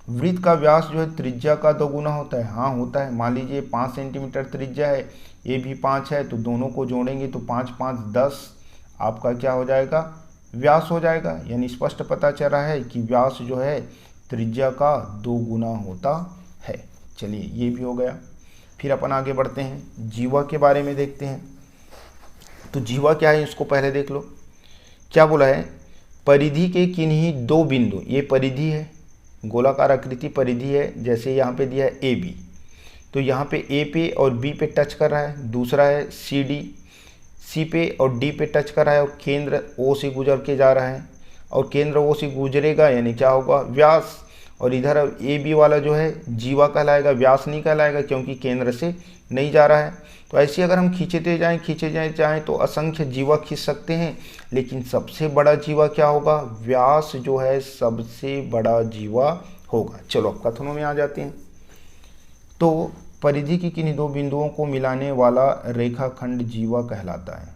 वृत्त का व्यास जो है त्रिज्या का 2 गुना होता है। हाँ होता है, मान लीजिए 5 सेंटीमीटर त्रिज्या है, ये भी 5 है, तो दोनों को जोड़ेंगे तो 5 5 10 आपका क्या हो जाएगा, व्यास हो जाएगा। यानी स्पष्ट पता चल रहा है कि व्यास जो है त्रिज्या का 2 गुना होता है। चलिए ये भी हो गया। फिर अपन आगे बढ़ते हैं, जीवा के बारे में देखते हैं। तो जीवा क्या है इसको पहले देख लो। क्या बोला है, परिधि के किन्हीं 2 बिंदु, ये परिधि है, गोलाकार आकृति परिधि है, जैसे यहाँ पे दिया है AB, तो यहाँ पे A पे और B पे टच कर रहा है। दूसरा है CD, C पे और D पे टच कर रहा है और केंद्र O से गुजर के जा रहा है, और केंद्र O से गुजरेगा यानी क्या होगा, व्यास। और इधर AB वाला जो है जीवा कहलाएगा, व्यास नहीं कहलाएगा, क्योंकि केंद्र से नहीं जा रहा है। तो ऐसे अगर हम खींचते जाएं तो असंख्य जीवा खींच सकते हैं, लेकिन सबसे बड़ा जीवा क्या होगा, व्यास जो है सबसे बड़ा जीवा होगा। चलो अब कथनों में आ जाते हैं। तो परिधि की किन्हीं 2 बिंदुओं को मिलाने वाला रेखाखंड जीवा कहलाता है।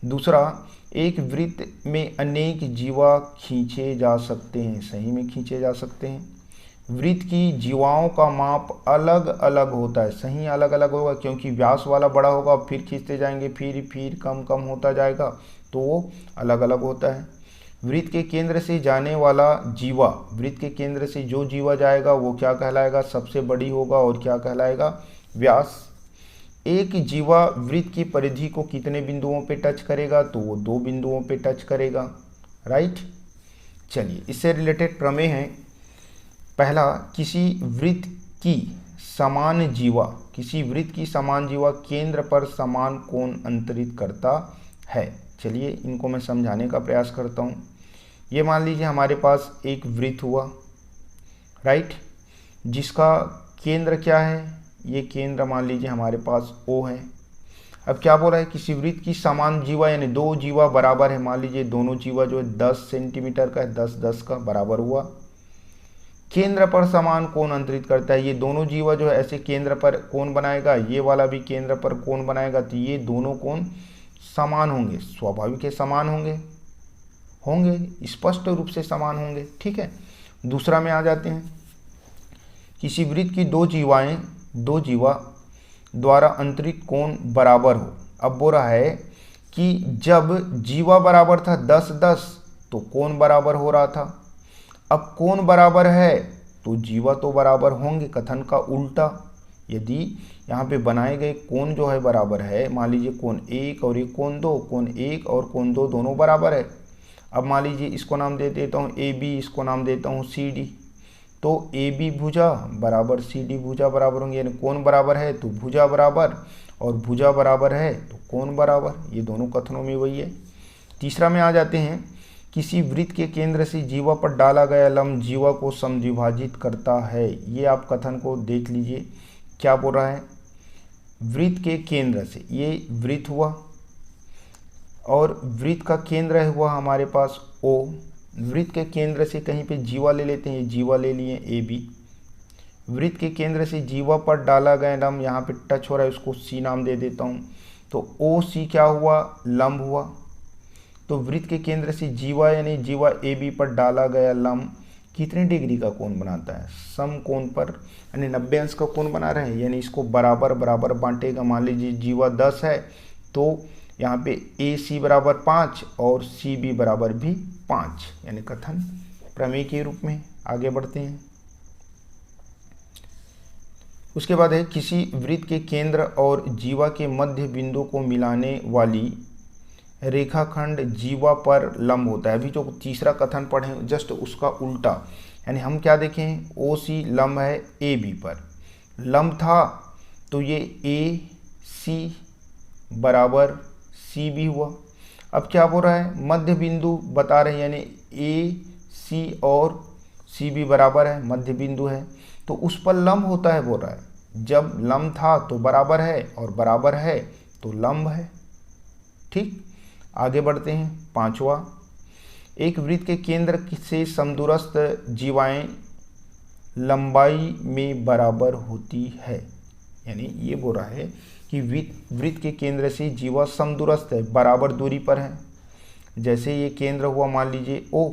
दूसरा, एक वृत्त में अनेक जीवा खींचे जा सकते हैं। सही में खींचे जा सकते हैं। वृत्त की जीवाओं का माप अलग अलग होता है। सही अलग अलग होगा, क्योंकि व्यास वाला बड़ा होगा, फिर खींचते जाएंगे, फिर कम कम होता जाएगा, तो वो अलग अलग होता है। वृत्त के केंद्र से जाने वाला जीवा, वृत्त के केंद्र से जो जीवा जाएगा वो क्या कहलाएगा, सबसे बड़ी होगा, और क्या कहलाएगा, व्यास। एक जीवा वृत्त की परिधि को कितने बिंदुओं पे टच करेगा, तो वो 2 बिंदुओं पे टच करेगा, राइट। चलिए इससे रिलेटेड प्रमेय है। पहला, किसी वृत्त की समान जीवा केंद्र पर समान कोण अंतरित करता है। चलिए इनको मैं समझाने का प्रयास करता हूँ। ये मान लीजिए हमारे पास एक वृत्त हुआ, राइट, जिसका केंद्र क्या है, ये केंद्र मान लीजिए हमारे पास O है। अब क्या बोला है, किसी वृत्त की समान जीवा, यानी 2 जीवा बराबर है। मान लीजिए दोनों जीवा जो है 10 सेंटीमीटर का है, 10 10 का बराबर हुआ। केंद्र पर समान कोण अंतरित करता है। ये दोनों जीवा जो है ऐसे केंद्र पर कोण बनाएगा, ये वाला भी केंद्र पर कोण बनाएगा, तो ये दोनों कोण समान होंगे, स्वाभाविक है समान होंगे स्पष्ट रूप से समान होंगे। ठीक है, दूसरा में आ जाते हैं। किसी वृत्त की दो जीवा द्वारा अंतरित कोण बराबर हो। अब बोल रहा है कि जब जीवा बराबर था 10-10 तो कोण बराबर हो रहा था। अब कोण बराबर है तो जीवा तो बराबर होंगे, कथन का उल्टा। यदि यहाँ पे बनाए गए कोण जो है बराबर है, मान लीजिए कोण 1 और ये कोण 2, कोण 1 और कोण 2 दोनों बराबर है। अब मान लीजिए इसको नाम दे देता हूँ AB, इसको नाम देता हूँ CD। तो AB भुजा बराबर CD भुजा बराबर होंगे, यानी कोण बराबर है तो भुजा बराबर, और भुजा बराबर है तो कोण बराबर। ये दोनों कथनों में वही है। तीसरा में आ जाते हैं। किसी वृत्त के केंद्र से जीवा पर डाला गया लंब जीवा को समद्विभाजित करता है। ये आप कथन को देख लीजिए, क्या बोल रहा है। वृत्त के केंद्र से, ये वृत्त हुआ और वृत्त का केंद्र हुआ हमारे पास O। वृत्त के केंद्र से कहीं पे जीवा ले लेते हैं, जीवा ले लिए AB। वृत्त के केंद्र से जीवा पर डाला गया लंब यहाँ पे टच हो रहा है, उसको C नाम दे देता हूँ। तो OC क्या हुआ, लंब हुआ। तो वृत्त के केंद्र से जीवा यानी जीवा AB पर डाला गया लंब कितने डिग्री का कोण बनाता है, समकोण पर, यानी 90 अंश का कोण बना रहे हैं। यानी इसको बराबर बराबर बांटेगा। मान लीजिए जीवा 10 है तो यहाँ पे AC बराबर 5 और CB बराबर भी 5, यानी कथन प्रमेय के रूप में। आगे बढ़ते हैं। उसके बाद है किसी वृत्त के केंद्र और जीवा के मध्य बिंदु को मिलाने वाली रेखाखंड जीवा पर लंब होता है। अभी जो तीसरा कथन पढ़े जस्ट उसका उल्टा, यानी हम क्या देखें, OC लंब है AB पर, लंब था तो ये AC बराबर CB हुआ। अब क्या बोल रहा है, मध्य बिंदु बता रहे हैं, यानी AC और CB बराबर है, मध्य बिंदु है तो उस पर लंब होता है बोल रहा है। जब लंब था तो बराबर है और बराबर है तो लंब है। ठीक, आगे बढ़ते हैं। पांचवा, एक वृत्त के केंद्र से समदूरस्थ जीवाएं लंबाई में बराबर होती है। यानी ये बोल रहा है कि वृत्त के केंद्र से जीवा समदूरस्थ है, बराबर दूरी पर है। जैसे ये केंद्र हुआ मान लीजिए O,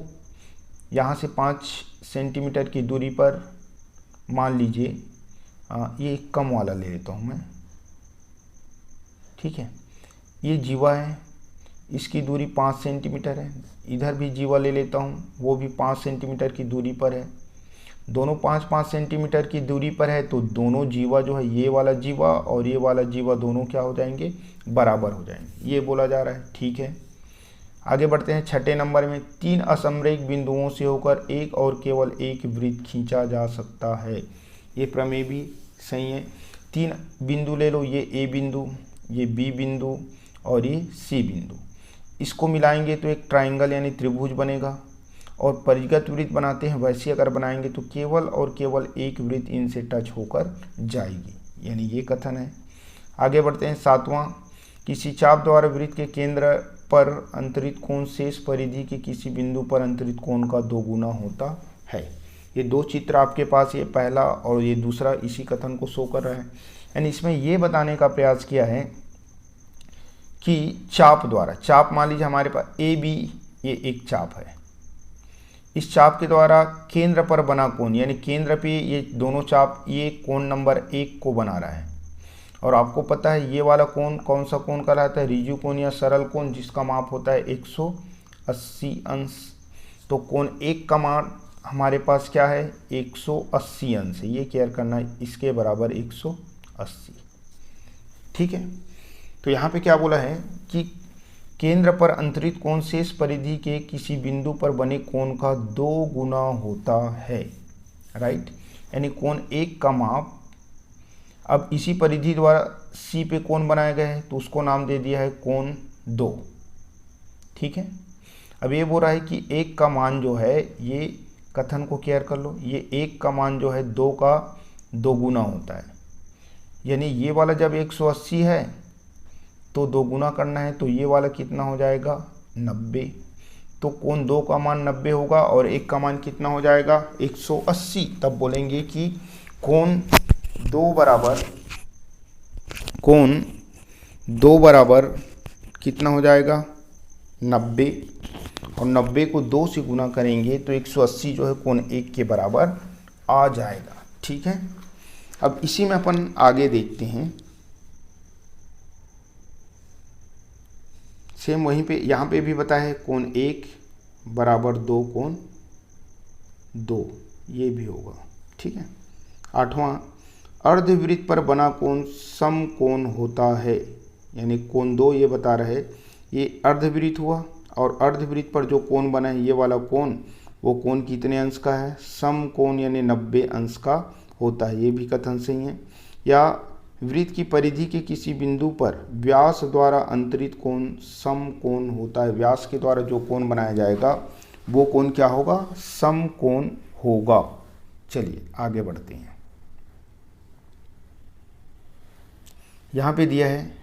यहाँ से 5 सेंटीमीटर की दूरी पर, मान लीजिए ये कम वाला ले लेता हूँ मैं। ठीक है, ये जीवा है, इसकी दूरी 5 सेंटीमीटर है। इधर भी जीवा ले लेता हूँ, वो भी 5 सेंटीमीटर की दूरी पर है। दोनों 5-5 सेंटीमीटर की दूरी पर है तो दोनों जीवा जो है, ये वाला जीवा और ये वाला जीवा दोनों क्या हो जाएंगे, बराबर हो जाएंगे, ये बोला जा रहा है। ठीक है, आगे बढ़ते हैं। छठे नंबर में 3 असमरेख बिंदुओं से होकर एक और केवल एक वृत्त खींचा जा सकता है। ये प्रमेय भी सही है। 3 बिंदु ले लो, ये A बिंदु, ये B बिंदु और ये C बिंदु, इसको मिलाएंगे तो एक ट्राइंगल यानी त्रिभुज बनेगा। और परिगत वृत्त बनाते हैं वैसे अगर बनाएंगे तो केवल और केवल एक वृत्त इनसे टच होकर जाएगी, यानी ये कथन है। आगे बढ़ते हैं। 7वां, किसी चाप द्वारा वृत्त के केंद्र पर अंतरित कोण शेष परिधि के किसी बिंदु पर अंतरित कोण का 2 गुना होता है। ये 2 चित्र आपके पास, ये पहला और ये दूसरा इसी कथन को शो कर रहा है। यानी इसमें ये बताने का प्रयास किया है कि चाप द्वारा, चाप मान लीजिए हमारे पास AB, ये एक चाप है, इस चाप के द्वारा केंद्र पर बना कोण, यानी केंद्र पे ये दोनों चाप ये कोण नंबर 1 को बना रहा है। और आपको पता है ये वाला कोण कौन सा कोण कहलाता है, ऋजु कोण या सरल कोण, जिसका माप होता है 180 अंश। तो कोण 1 का मान हमारे पास क्या है, 180 अंश है, ये केयर करना, इसके बराबर 180। ठीक है, तो यहाँ पे क्या बोला है कि केंद्र पर अंतरित कोण शेष परिधि के किसी बिंदु पर बने कोण का 2 गुना होता है। राइट, यानी कोण 1 का माप, अब इसी परिधि द्वारा C पे कोण बनाया गया है तो उसको नाम दे दिया है कोण 2। ठीक है, अब ये बोल रहा है कि 1 का मान जो है, ये कथन को केयर कर लो, ये 1 का मान जो है 2 का 2 गुना होता है। यानी ये वाला जब 180 है तो 2 गुना करना है तो ये वाला कितना हो जाएगा, 90। तो कोण 2 का मान 90 होगा और 1 का मान कितना हो जाएगा 180। तब बोलेंगे कि कोण 2 बराबर कितना हो जाएगा 90, और 90 को 2 से गुना करेंगे तो 180 जो है कोण 1 के बराबर आ जाएगा। ठीक है, अब इसी में अपन आगे देखते हैं। सेम वहीं पे यहाँ पे भी बताया है कोण 1 बराबर 2 कोण 2, ये भी होगा। ठीक है, 8वां, अर्धवृत्त पर बना कोण समकोण होता है, यानी कोण 2 ये बता रहे, ये अर्धवृत्त हुआ और अर्धवृत्त पर जो कोण बना है ये वाला कोण, वो कोण कितने अंश का है, समकोण यानी 90 अंश का होता है, ये भी कथन सही है। या वृत्त की परिधि के किसी बिंदु पर व्यास द्वारा अंतरित कोण समकोण होता है, व्यास के द्वारा जो कोण बनाया जाएगा वो कोण क्या होगा, समकोण होगा। चलिए आगे बढ़ते हैं। यहाँ पे दिया है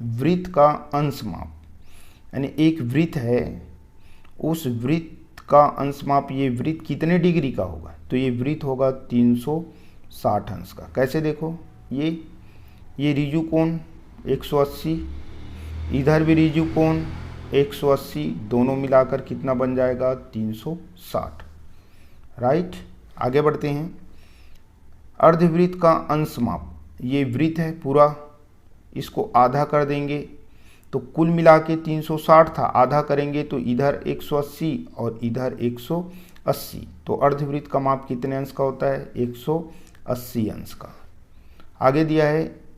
वृत्त का अंश माप, यानी एक वृत्त है, उस वृत्त का अंश माप, ये वृत्त कितने डिग्री का होगा, तो ये वृत्त होगा 360 अंश का। कैसे देखो, ये रिजु कोण 180, इधर भी रिजु कोण 180, दोनों मिलाकर कितना बन जाएगा 360। राइट, आगे बढ़ते हैं। अर्धवृत्त का अंश माप, ये वृत्त है पूरा, इसको आधा कर देंगे तो कुल मिला के 360 था, आधा करेंगे तो इधर 180 और इधर 180, तो अर्धवृत्त का माप कितने अंश का होता है 180 अंश का। आगे दिया है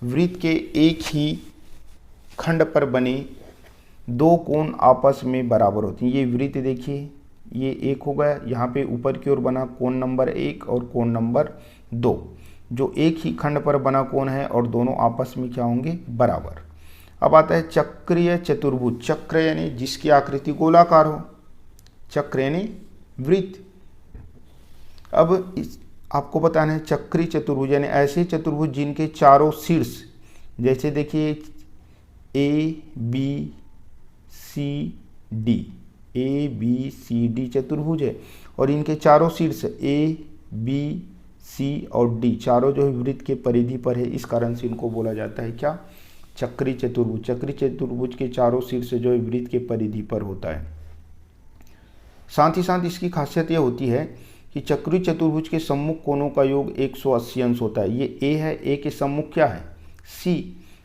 वृत्त के एक ही खंड पर बने 2 कोण आपस में बराबर होते हैं। ये वृत्त देखिए, ये 1 हो गया, यहाँ पे ऊपर की ओर बना कोण नंबर 1 और कोण नंबर 2, जो एक ही खंड पर बना कोण है और दोनों आपस में क्या होंगे बराबर। अब आता है चक्रीय चतुर्भुज, चक्र यानी जिसकी आकृति गोलाकार हो, चक्र यानी वृत्त। अब आपको बताना है चक्रीय चतुर्भुज यानी ऐसे चतुर्भुज जिनके चारों शीर्ष, जैसे देखिए ABCD चतुर्भुज है और इनके चारों शीर्ष ABC और D चारों जो है वृत्त के परिधि पर है, इस कारण से इनको बोला जाता है क्या, चक्रीय चतुर्भुज। चक्रीय चतुर्भुज के चारों शीर्ष जो है वृत्त के परिधि पर होता है। साथ ही साथ इसकी खासियत यह होती है कि चक्रीय चतुर्भुज के सम्मुख कोणों का योग 180 अंश होता है। ये A है, A के सम्मुख क्या है C,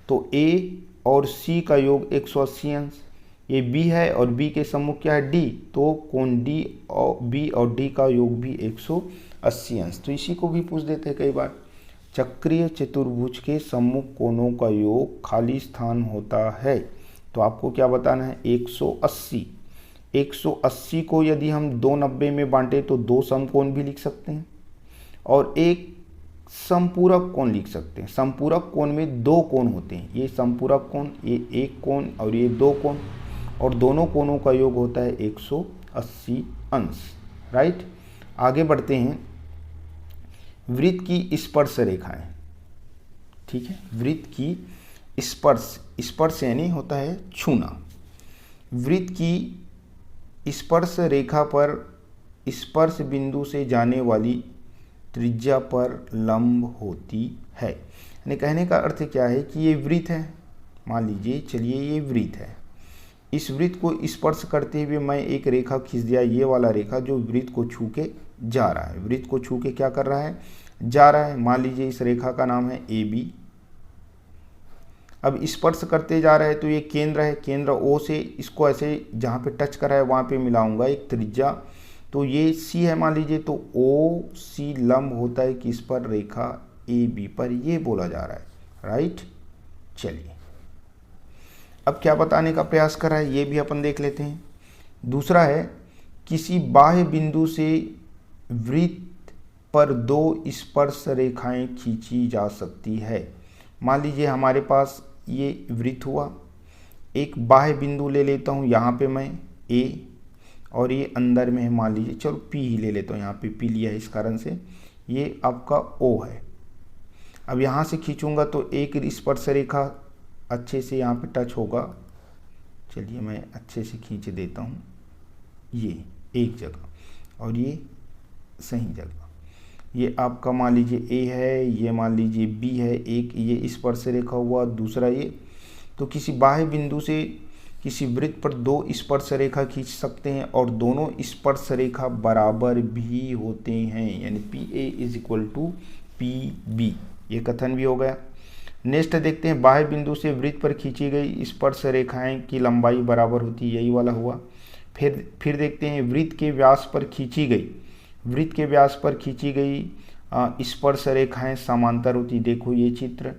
तो A और C का योग 180 अंश। ये B है और B के सम्मुख क्या है D, तो कोण D और B और D का योग भी 180 अंश। तो इसी को भी पूछ देते हैं कई बार, चक्रीय चतुर्भुज के सम्मुख कोणों का योग खाली स्थान होता है, तो आपको क्या बताना है 180। 180 को यदि हम 290 में बांटे तो 2 समकोण भी लिख सकते हैं और एक समपूरक कोण लिख सकते हैं। समपूरक कोण में 2 कोण होते हैं, ये समपूरक कोण, ये 1 कोण और ये 2 कोण, और दोनों कोणों का योग होता है 180 अंश। राइट, आगे बढ़ते हैं। वृत्त की स्पर्श रेखाएं, ठीक है, वृत्त की स्पर्श, स्पर्श यानी होता है छूना। वृत्त की स्पर्श रेखा पर स्पर्श बिंदु से जाने वाली त्रिज्या पर लंब होती है। यानी कहने का अर्थ क्या है कि ये वृत्त है, मान लीजिए चलिए ये वृत्त है, इस वृत्त को स्पर्श करते हुए मैं एक रेखा खींच दिया, ये वाला रेखा जो वृत्त को छू के जा रहा है, वृत्त को छू के क्या कर रहा है जा रहा है। मान लीजिए इस रेखा का नाम है AB। अब स्पर्श करते जा रहा है तो ये केंद्र है, केंद्र O से इसको ऐसे जहाँ पे टच करा है वहाँ पे मिलाऊंगा एक त्रिज्या, तो ये C है मान लीजिए, तो OC लंब होता है किस पर, रेखा AB पर, ये बोला जा रहा है। राइट, चलिए अब क्या बताने का प्रयास कर रहा है ये भी अपन देख लेते हैं। दूसरा है किसी बाह्य बिंदु से वृत्त पर 2 स्पर्श रेखाएं खींची जा सकती है। मान लीजिए हमारे पास ये वृत्त हुआ, एक बाह्य बिंदु ले लेता हूँ यहाँ पे मैं A, और ये अंदर में है मान लीजिए, चलो P ही ले लेता हूँ, यहाँ पे P लिया है इस कारण से ये आपका O है। अब यहाँ से खींचूंगा तो एक स्पर्श रेखा अच्छे से यहाँ पे टच होगा, चलिए मैं अच्छे से खींच देता हूँ, ये एक जगह और ये सही जगह। ये आपका मान लीजिए ए है, ये मान लीजिए बी है, एक ये स्पर्श रेखा हुआ, दूसरा ये। तो किसी बाह्य बिंदु से किसी वृत्त पर दो स्पर्श रेखा खींच सकते हैं और दोनों स्पर्श रेखा बराबर भी होते हैं, यानी P A is equal to P B. ये कथन भी हो गया। नेक्स्ट देखते हैं, बाह्य बिंदु से वृत्त पर खींची गई स्पर्श रेखाएं की लंबाई बराबर होती है, यही वाला हुआ। फिर देखते हैं, वृत्त के व्यास पर खींची गई स्पर्श रेखाएं समांतर होती। देखो ये चित्र,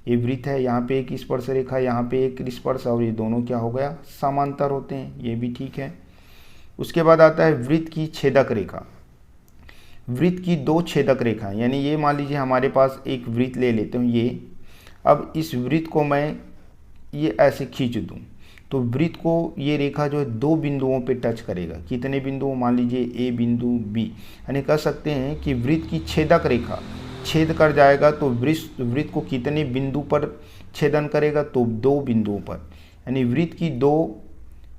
ये वृत्त है, यहाँ पे एक स्पर्श रेखा, यहाँ पे एक स्पर्श, और ये दोनों क्या हो गया, समांतर होते हैं, ये भी ठीक है। उसके बाद आता है वृत्त की छेदक रेखा। वृत्त की दो छेदक रेखाएं, यानी ये मान लीजिए हमारे पास एक वृत्त ले लेते हूँ ये। अब इस वृत्त को मैं ये ऐसे खींच दूँ तो वृत्त को ये रेखा जो है दो बिंदुओं पे टच करेगा। कितने बिंदुओं, मान लीजिए ए बिंदु बी, यानी कह सकते हैं कि वृत्त की छेदक रेखा छेद कर जाएगा तो वृत्त को कितने बिंदु पर छेदन करेगा, तो दो बिंदुओं पर, यानी वृत्त की दो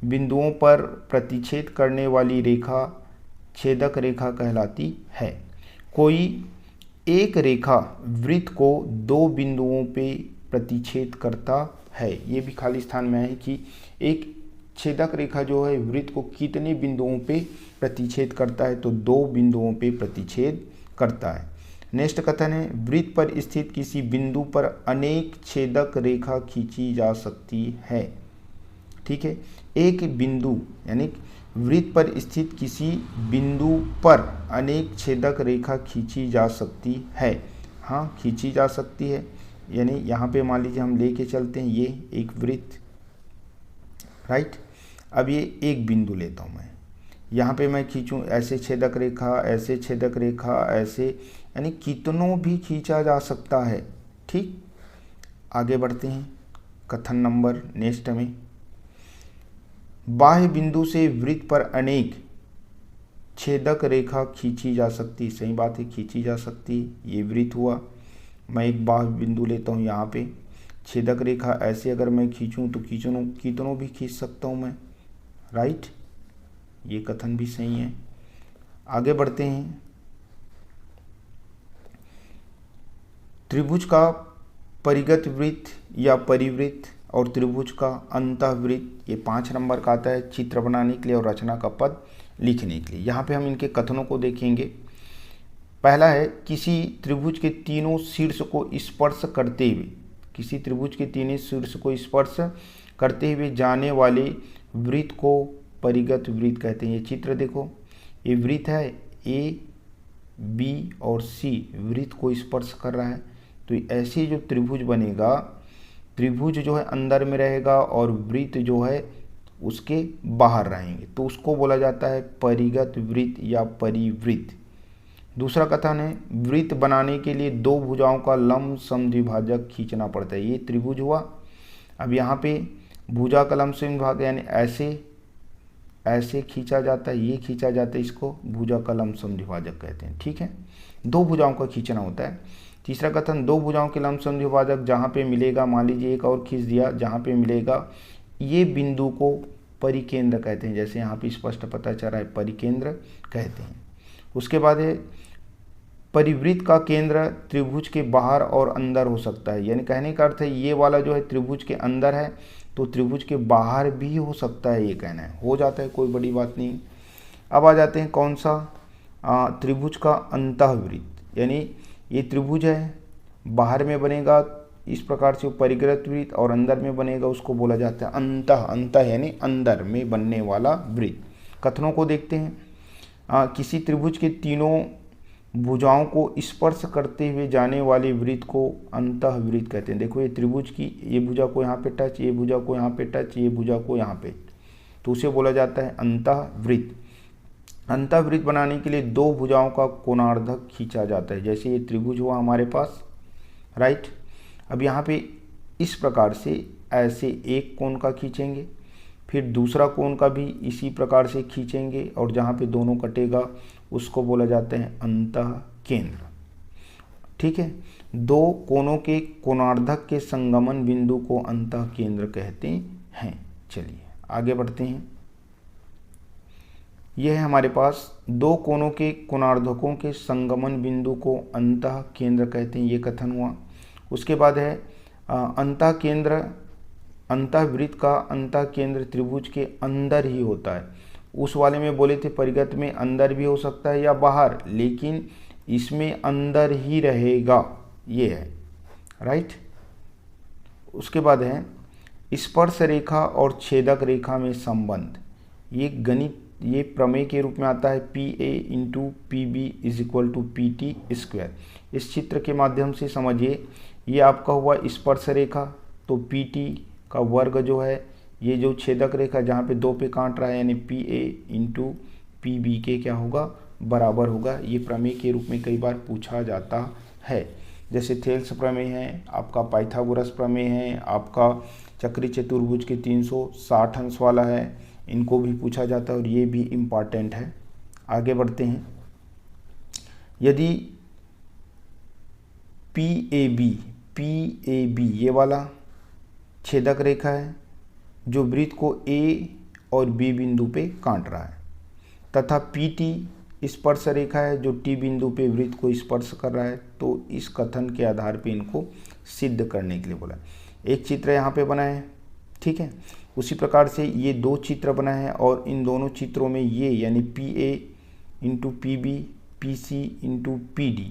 बिंदुओं पर प्रतिच्छेद करने वाली रेखा छेदक रेखा कहलाती है। कोई एक रेखा वृत्त को दो बिंदुओं पे प्रतिच्छेद करता है, ये भी खाली स्थान में है कि एक छेदक रेखा जो है वृत्त को कितने बिंदुओं पे प्रतिच्छेद करता है, तो दो बिंदुओं पे प्रतिच्छेद करता है। नेक्स्ट कथन है, वृत्त पर स्थित किसी बिंदु पर अनेक छेदक रेखा खींची जा सकती है। ठीक है, एक बिंदु यानी वृत्त पर स्थित किसी बिंदु पर अनेक छेदक रेखा खींची जा सकती है। हाँ, खींची जा सकती है, यानी यहाँ पे मान लीजिए हम लेके चलते हैं ये एक वृत्त, राइट। अब ये एक बिंदु लेता हूँ मैं, यहाँ पे मैं खींचूँ ऐसे छेदक रेखा, ऐसे छेदक रेखा, ऐसे, यानी कितनों भी खींचा जा सकता है। ठीक, आगे बढ़ते हैं कथन नंबर नेक्स्ट में, बाह्य बिंदु से वृत्त पर अनेक छेदक रेखा खींची जा सकती। सही बात है, खींची जा सकती। ये वृत्त हुआ, मैं एक बाह्य बिंदु लेता हूँ, यहाँ पे छेदक रेखा ऐसे अगर मैं खींचूँ तो कितनों भी खींच सकता हूँ मैं, राइट। ये कथन भी सही है। आगे बढ़ते हैं, त्रिभुज का परिगत वृत्त या परिवृत्त और त्रिभुज का अंतःवृत्त, ये 5 नंबर का आता है चित्र बनाने के लिए और रचना का पद लिखने के लिए। यहाँ पे हम इनके कथनों को देखेंगे। पहला है, किसी त्रिभुज के तीनों शीर्ष को स्पर्श करते हुए, किसी त्रिभुज के तीनों शीर्ष को स्पर्श करते हुए जाने वाले वृत्त को परिगत वृत्त कहते हैं। ये चित्र देखो, ये वृत्त है, ए बी और सी वृत्त को स्पर्श कर रहा है, तो ऐसे जो त्रिभुज बनेगा, त्रिभुज जो है अंदर में रहेगा और वृत्त जो है उसके बाहर रहेंगे, तो उसको बोला जाता है परिगत वृत्त या परिवृत्त। दूसरा कथन है, वृत्त बनाने के लिए दो भुजाओं का लंब समद्विभाजक खींचना पड़ता है। ये त्रिभुज हुआ। अब यहाँ पे भुजा का लंब समद्विभाजक यानी ऐसे खींचा जाता है, ये खींचा जाता है, इसको भुजा का लंब समद्विभाजक कहते हैं। ठीक है, दो भुजाओं का खींचना होता है। तीसरा कथन, दो भुजाओं के लंब समद्विभाजक जहाँ पे मिलेगा, मान लीजिए एक और खींच दिया, जहाँ पे मिलेगा ये बिंदु को परिकेंद्र कहते हैं। जैसे यहाँ पे स्पष्ट पता चल रहा है, परिकेंद्र कहते हैं। उसके बाद है, परिवृत्त का केंद्र त्रिभुज के बाहर और अंदर हो सकता है, यानी कहने का अर्थ है ये वाला जो है त्रिभुज के अंदर है तो त्रिभुज के बाहर भी हो सकता है, ये कहना है, हो जाता है, कोई बड़ी बात नहीं। अब आ जाते हैं कौन सा, त्रिभुज का अंतःवृत्त, यानी ये त्रिभुज है, बाहर में बनेगा इस प्रकार से परिगत वृत्त और अंदर में बनेगा, उसको बोला जाता है अंतः यानी अंदर में बनने वाला वृत्त। कथनों को देखते हैं, किसी त्रिभुज के तीनों भुजाओं को स्पर्श करते हुए जाने वाले वृत्त को अंतःवृत्त कहते हैं। देखो ये त्रिभुज की ये भुजा को यहाँ पे टच, ये भुजा को यहाँ पे टच, ये भुजा को यहाँ पे, तो उसे बोला जाता है अंतःवृत्त। अंतःवृत्त बनाने के लिए दो भुजाओं का कोणार्धक खींचा जाता है। जैसे ये त्रिभुज हुआ हमारे पास, राइट। अब यहाँ पे इस प्रकार से ऐसे एक कोण का खींचेंगे, फिर दूसरा कोण का भी इसी प्रकार से खींचेंगे और जहाँ पे दोनों कटेगा उसको बोला जाता है अंतःकेंद्र। ठीक है, दो कोणों के कोणार्धक के संगमन बिंदु को अंतःकेंद्र कहते हैं। चलिए आगे बढ़ते हैं। यह है हमारे पास दो कोनों के कोणार्धकों के संगमन बिंदु को अंतः केंद्र कहते हैं, ये कथन हुआ। उसके बाद है अंतः केंद्र, अंतःवृत्त का अंतः केंद्र त्रिभुज के अंदर ही होता है। उस वाले में बोले थे परिगत में अंदर भी हो सकता है या बाहर, लेकिन इसमें अंदर ही रहेगा, ये है राइट। उसके बाद है स्पर्श रेखा और छेदक रेखा में संबंध। ये गणित, ये प्रमेय के रूप में आता है PA into PB is equal to PT square. इस चित्र के माध्यम से समझिए, ये आपका हुआ स्पर्श रेखा, तो PT का वर्ग जो है, ये जो छेदक रेखा जहाँ पे 2 पे काट रहा है, यानी PA इंटू PB के क्या होगा, बराबर होगा। ये प्रमेय के रूप में कई बार पूछा जाता है, जैसे थेल्स प्रमेय है, आपका पाइथागोरस प्रमेय है, आपका चक्री चतुर्भुज के 360 अंश वाला है, इनको भी पूछा जाता है और ये भी इम्पॉर्टेंट है। आगे बढ़ते हैं। यदि PAB ये वाला छेदक रेखा है जो वृत्त को A और B बिंदु पे काट रहा है, तथा PT स्पर्श रेखा है जो T बिंदु पे वृत्त को स्पर्श कर रहा है, तो इस कथन के आधार पे इनको सिद्ध करने के लिए बोला। एक चित्र यहाँ पे बना है, ठीक है। उसी प्रकार से ये 2 चित्र बनाए हैं और इन दोनों चित्रों में ये यानी PA into PB, PC into PD,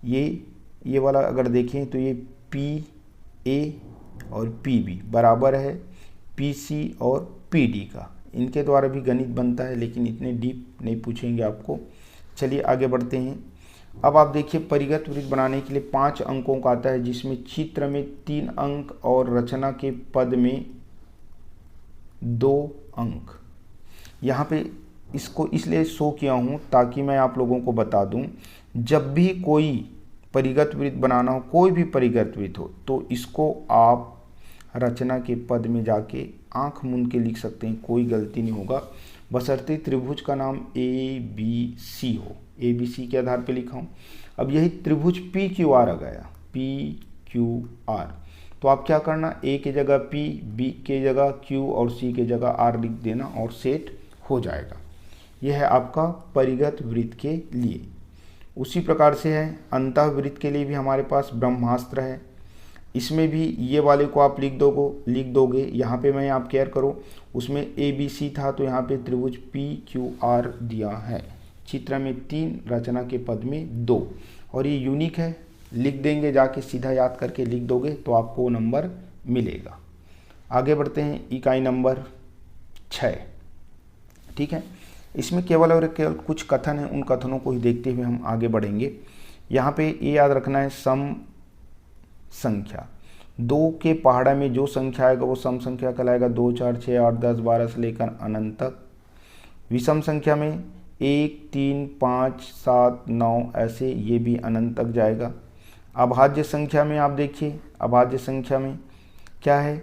ये वाला अगर देखें तो ये PA और PB बराबर है PC और PD का। इनके द्वारा भी गणित बनता है, लेकिन इतने डीप नहीं पूछेंगे आपको। चलिए आगे बढ़ते हैं। अब आप देखिए, परिगत वृत्त बनाने के लिए 5 अंकों का आता है, जिसमें चित्र में 3 अंक और रचना के पद में 2 अंक। यहाँ पे इसको इसलिए शो किया हूँ ताकि मैं आप लोगों को बता दूँ, जब भी कोई परिगत वृत्त बनाना हो, कोई भी परिगत वृत्त हो, तो इसको आप रचना के पद में जाके आंख मूंद के लिख सकते हैं, कोई गलती नहीं होगा, बशर्ते त्रिभुज का नाम ABC हो। ABC के आधार पे लिखा हूँ। अब यही त्रिभुज PQR आ गया, PQR, तो आप क्या करना, A की जगह P, B के जगह Q और C के जगह R लिख देना और सेट हो जाएगा। यह है आपका परिगत वृत्त के लिए। उसी प्रकार से है अंतःवृत्त के लिए भी हमारे पास ब्रह्मास्त्र है। इसमें भी ये वाले को आप लिख दोगे। यहाँ पे मैं आप केयर करो, उसमें ABC था तो यहाँ पे त्रिभुज PQR दिया है। चित्र में 3, रचना के पद में 2, और ये यूनिक है, लिख देंगे, जाके सीधा याद करके लिख दोगे तो आपको नंबर मिलेगा। आगे बढ़ते हैं, इकाई नंबर 6, ठीक है। इसमें केवल और केवल कुछ कथन हैं, उन कथनों को ही देखते हुए हम आगे बढ़ेंगे। यहाँ पे ये याद रखना है, सम संख्या 2 के पहाड़ा में जो संख्या आएगा वो सम संख्या कहलाएगा। 2, 4, 6, 8, 10, 12 से लेकर अनंत तक। विषम संख्या में 1, 3, 5, 7, 9 ऐसे, ये भी अनंत तक जाएगा। अभाज्य संख्या में आप देखिए, अभाज्य संख्या में क्या है,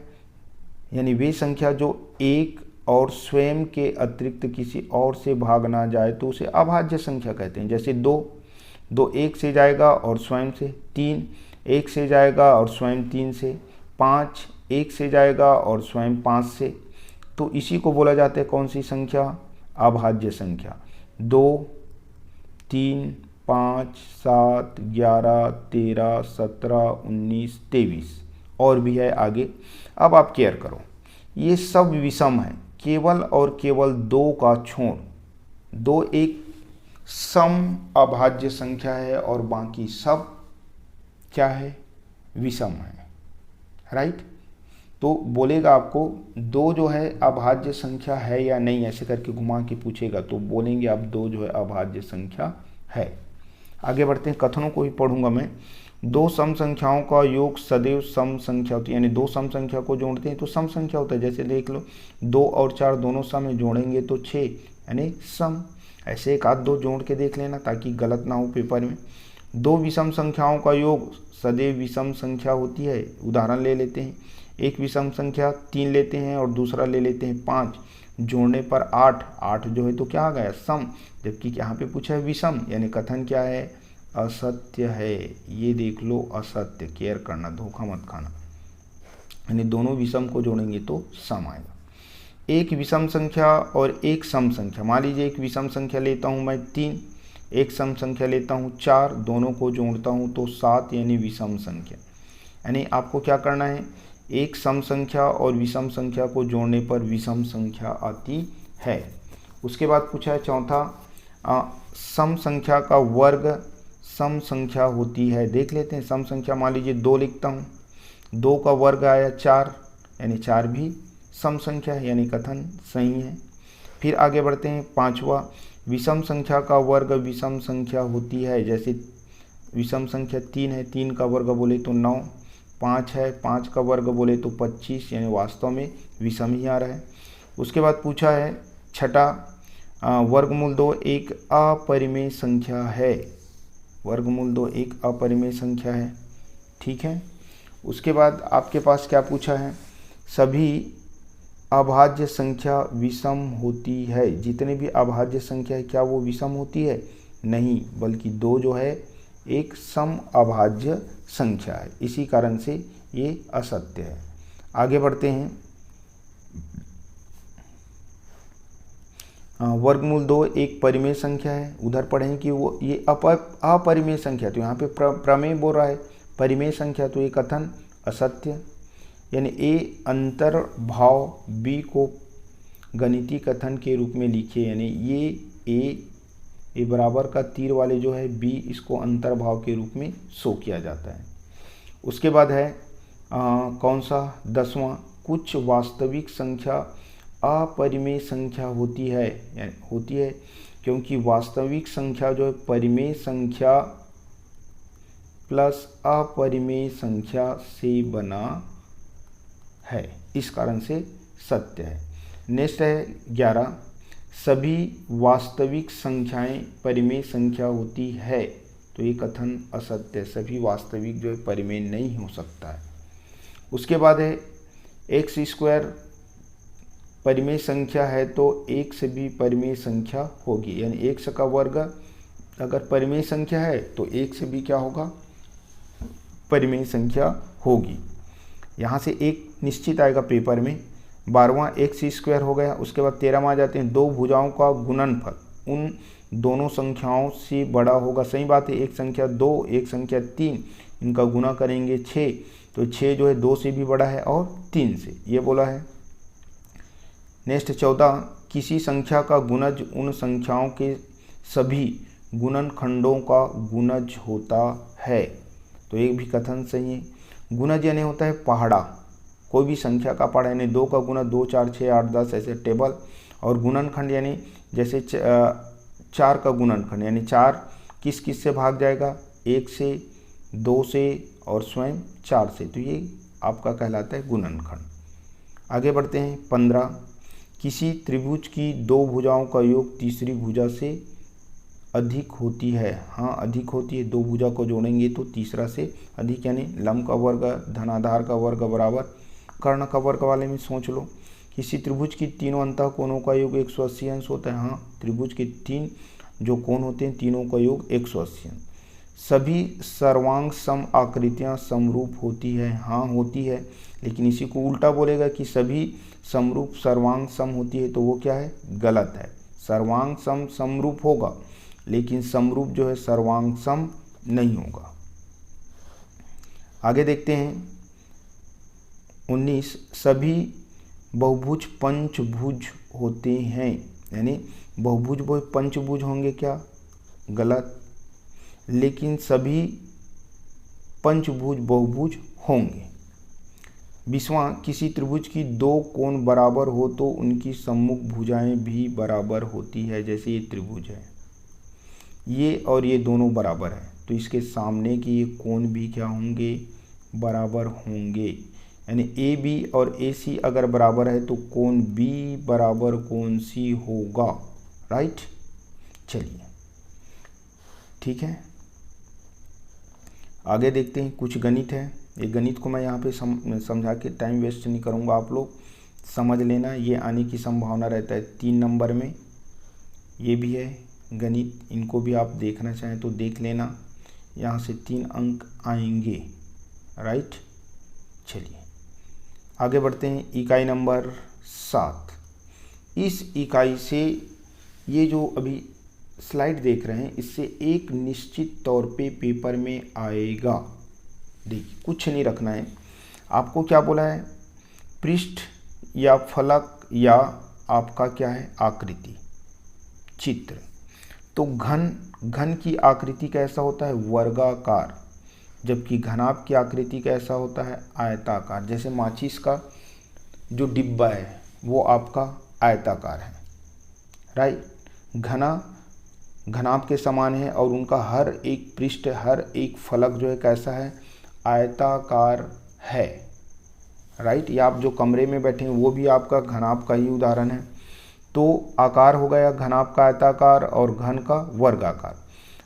यानी वे संख्या जो 1 और स्वयं के अतिरिक्त किसी और से भाग ना जाए तो उसे अभाज्य संख्या कहते हैं। जैसे 2 1 से जाएगा और स्वयं से, 3 1 से जाएगा और स्वयं 3 से, 5 1 से जाएगा और स्वयं 5 से, तो इसी को बोला जाता है कौन सी संख्या, अभाज्य संख्या। 2, 3, 5, 7, 11, 13, 17, 19, 23 और भी है आगे। अब आप केयर करो, ये सब विषम है, केवल और केवल 2 का छोड़, 2 एक सम अभाज्य संख्या है और बाकी सब क्या है, विषम है, राइट। तो बोलेगा आपको 2 जो है अभाज्य संख्या है या नहीं, ऐसे करके घुमा के पूछेगा तो बोलेंगे आप 2 जो है अभाज्य संख्या है। आगे बढ़ते हैं, कथनों को ही पढ़ूंगा मैं। 2 सम संख्याओं का योग सदैव सम संख्या होती है, यानी 2 सम संख्या को जोड़ते हैं तो सम संख्या होता है। जैसे देख लो, 2 और 4 दोनों सम में, जोड़ेंगे तो 6 यानी सम। ऐसे एक आध 2 जोड़ के देख लेना ताकि गलत ना हो पेपर में। 2 विषम संख्याओं का योग सदैव विषम संख्या होती है। उदाहरण ले लेते हैं, एक विषम संख्या 3 लेते हैं और दूसरा ले लेते हैं 5, जोड़ने पर 8 जो है तो क्या आ गया, सम। जबकि यहाँ पे पूछा है विषम, यानी कथन क्या है, असत्य है। ये देख लो, असत्य, केयर करना, धोखा मत खाना, यानी दोनों विषम को जोड़ेंगे तो सम आएगा। एक विषम संख्या और एक सम संख्या, मान लीजिए एक विषम संख्या लेता हूँ मैं 3, एक सम संख्या लेता हूँ 4, दोनों को जोड़ता हूँ तो 7 यानी विषम संख्या। यानी आपको क्या करना है, एक सम संख्या और विषम संख्या को जोड़ने पर विषम संख्या आती है। उसके बाद पूछा है चौथा, सम संख्या का वर्ग सम संख्या होती है। देख लेते हैं सम संख्या, मान लीजिए 2 लिखता हूँ, 2 का वर्ग आया 4, यानी 4 भी सम संख्या है, यानी कथन सही है। फिर आगे बढ़ते हैं पांचवा, विषम संख्या का वर्ग विषम संख्या होती है। जैसे विषम संख्या 3 है, 3 का वर्ग बोले तो 9, 5 है, 5 का वर्ग बोले तो 25, यानी वास्तव में विषम ही आ रहा है। उसके बाद पूछा है छठा, वर्गमूल 2 एक अपरिमेय संख्या है। वर्गमूल 2 एक अपरिमेय संख्या है, ठीक है। उसके बाद आपके पास क्या पूछा है, सभी अभाज्य संख्या विषम होती है। जितने भी अभाज्य संख्या है क्या वो विषम होती है? नहीं, बल्कि 2 जो है एक सम अभाज्य संख्या है, इसी कारण से ये असत्य है। आगे बढ़ते हैं, वर्गमूल 2 एक परिमेय संख्या है। उधर पढ़ें कि वो ये अपरिमेय संख्या, तो यहाँ पे प्रमेय बोल रहा है, परिमेय संख्या, तो ये कथन असत्य। यानी ए अंतर्भाव बी को गणितीय कथन के रूप में लिखिए। यानी ये ए बराबर का तीर वाले जो है बी, इसको अंतर्भाव के रूप में शो किया जाता है। उसके बाद है कौन सा 10वां, कुछ वास्तविक संख्या अपरिमेय संख्या होती है। यानी होती है क्योंकि वास्तविक संख्या जो है परिमेय संख्या प्लस अपरिमेय संख्या से बना है, इस कारण से सत्य है। नेक्स्ट है 11, सभी वास्तविक संख्याएं परिमेय संख्या होती है। तो ये कथन असत्य है, सभी वास्तविक जो है परिमेय नहीं हो सकता है। उसके बाद है एक्स स्क्वायर परिमेय संख्या है तो एक से भी परिमेय संख्या होगी। यानी एक्स का वर्ग अगर परिमेय संख्या है तो एक से भी क्या होगा, परिमेय संख्या होगी। यहाँ से एक निश्चित आएगा पेपर में। 12वां एक्स स्क्वायर हो गया। उसके बाद 13वां आ जाते हैं, दो भुजाओं का गुणनफल उन दोनों संख्याओं से बड़ा होगा। सही बात है, एक संख्या 2 एक संख्या 3, इनका गुना करेंगे 6, तो 6 जो है 2 से भी बड़ा है और 3 से, ये बोला है। नेक्स्ट 14, किसी संख्या का गुणज उन संख्याओं के सभी गुणनखंडों का गुणज होता है। तो एक भी कथन सही है। गुणज यानी होता है पहाड़ा, कोई भी संख्या का पहाड़ा, यानी 2 का गुना 2, 4, 6, 8, 10 ऐसे टेबल। और गुणनखंड यानी जैसे 4 का गुणनखंड, यानी 4 किस किस से भाग जाएगा, 1 से, 2 से और स्वयं 4 से, तो ये आपका कहलाता है गुणनखंड। आगे बढ़ते हैं 15, किसी त्रिभुज की 2 भुजाओं का योग तीसरी भुजा से अधिक होती है। हाँ, अधिक होती है, 2 भुजा को जोड़ेंगे तो तीसरा से अधिक, यानी लंब का वर्ग धनाधार का वर्ग बराबर कर्ण का वर्ग वाले में सोच लो। किसी त्रिभुज की तीनों अंतः कोणों का योग 180 अंश होता है। हाँ, त्रिभुज के 3 जो कोण होते हैं तीनों का योग 180 अंश। सभी सर्वांग सम आकृतियाँ समरूप होती है। हाँ, होती है, लेकिन इसी को उल्टा बोलेगा कि सभी समरूप सर्वांग सम होती है, तो वो क्या है, गलत है। सर्वांग सम समरूप होगा, लेकिन समरूप जो है सर्वांग सम नहीं होगा। आगे देखते हैं 19, सभी बहुभुज पंचभुज होते हैं। यानी बहुभुज वो पंचभुज होंगे क्या, गलत, लेकिन सभी पंचभुज बहुभुज होंगे। 20वां, किसी त्रिभुज की 2 कोण बराबर हो तो उनकी सम्मुख भुजाएं भी बराबर होती है। जैसे ये त्रिभुज है, ये और ये दोनों बराबर है, तो इसके सामने के ये कोण भी क्या होंगे, बराबर होंगे। यानी ए बी और ए सी अगर बराबर है तो कोण बी बराबर कोण सी होगा, राइट। चलिए ठीक है, आगे देखते हैं। कुछ गणित है, ये गणित को मैं यहाँ पे समझा के टाइम वेस्ट नहीं करूँगा, आप लोग समझ लेना, ये आने की संभावना रहता है 3 नंबर में। ये भी है गणित, इनको भी आप देखना चाहें तो देख लेना, यहाँ से 3 अंक आएंगे, राइट। चलिए आगे बढ़ते हैं। इकाई नंबर 7, इस इकाई से ये जो अभी स्लाइड देख रहे हैं इससे एक निश्चित तौर पे पेपर में आएगा। देखिए कुछ नहीं रखना है, आपको क्या बोला है, पृष्ठ या फलक या आपका क्या है आकृति, चित्र। तो घन की आकृति कैसा होता है, वर्गाकार, जबकि घनाभ की आकृति कैसा होता है, आयताकार। जैसे माचिस का जो डिब्बा है वो आपका आयताकार है, राइट। घनाभ के समान है और उनका हर एक पृष्ठ, हर एक फलक जो है कैसा है, आयताकार है, राइट। या आप जो कमरे में बैठे हैं वो भी आपका घनाभ का ही उदाहरण है। तो आकार हो गया घनाभ का आयताकार और घन का वर्गाकार।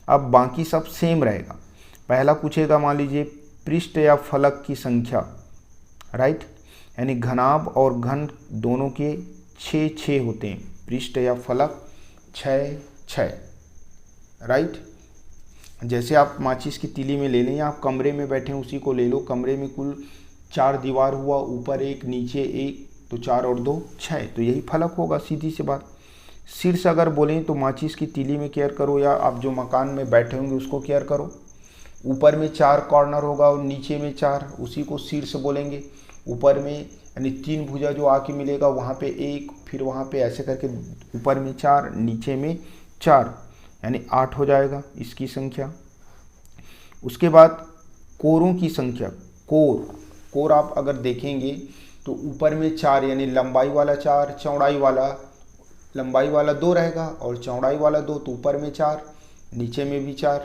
अब बाकी सब सेम रहेगा। पहला पूछेगा मान लीजिए पृष्ठ या फलक की संख्या, राइट, यानी घनाभ और घन दोनों के 6 होते हैं, पृष्ठ या फलक 6, राइट। जैसे आप माचिस की तीली में ले लें या आप कमरे में बैठे हैं उसी को ले लो, कमरे में कुल 4 दीवार हुआ, ऊपर एक नीचे एक, तो 4 और 2 6, तो यही फलक होगा, सीधी सी बात। शीर्ष अगर बोलें तो माचिस की तीली में केयर करो या आप जो मकान में बैठे होंगे उसको केयर करो, ऊपर में 4 कॉर्नर होगा और नीचे में 4, उसी को शीर्ष बोलेंगे। ऊपर में यानी 3 भुजा जो आके मिलेगा वहाँ पे 1, फिर वहाँ पे ऐसे करके ऊपर में 4 नीचे में 4, यानी 8 हो जाएगा इसकी संख्या। उसके बाद कोरों की संख्या, कोर आप अगर देखेंगे तो ऊपर में 4 यानी लंबाई वाला 4, लंबाई वाला 2 रहेगा और चौड़ाई वाला 2, तो ऊपर में 4 नीचे में भी 4,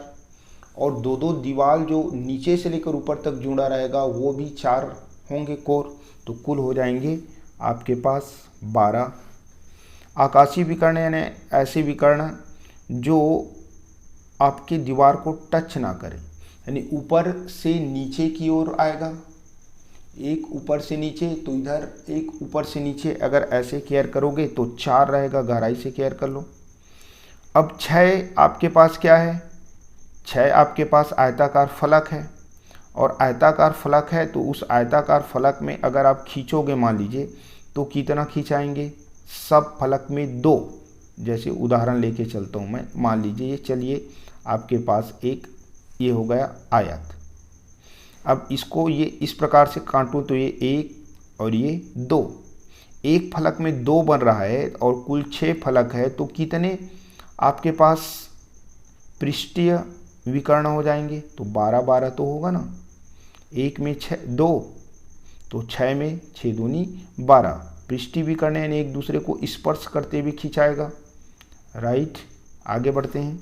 और 2 दीवार जो नीचे से लेकर ऊपर तक जुड़ा रहेगा वो भी 4 होंगे कोर, तो कुल हो जाएंगे आपके पास 12। आकाशीय विकर्ण यानी ऐसे विकर्ण जो आपकी दीवार को टच ना करें, यानी ऊपर से नीचे की ओर आएगा, एक ऊपर से नीचे, तो इधर एक ऊपर से नीचे अगर ऐसे केयर करोगे तो 4 रहेगा, गहराई से केयर कर लो। अब 6 आपके पास क्या है, 6 आपके पास आयताकार फलक है, और आयताकार फलक है तो उस आयताकार फलक में अगर आप खींचोगे मान लीजिए तो कितना खींचाएंगे, सब फलक में 2। जैसे उदाहरण लेके चलता हूँ मैं, मान लीजिए ये, चलिए आपके पास एक ये हो गया आयत। अब इसको ये इस प्रकार से काटूँ तो ये 1 और ये 2, एक फलक में 2 बन रहा है और कुल 6 फलक है, तो कितने आपके पास पृष्ठीय विकर्ण हो जाएंगे, तो 12 तो होगा ना, 1 में 6 2, तो 6 में 6 दूनी 12, पृष्ठीय विकर्ण यानी एक दूसरे को स्पर्श करते हुए खिंचाएगा, राइट। आगे बढ़ते हैं।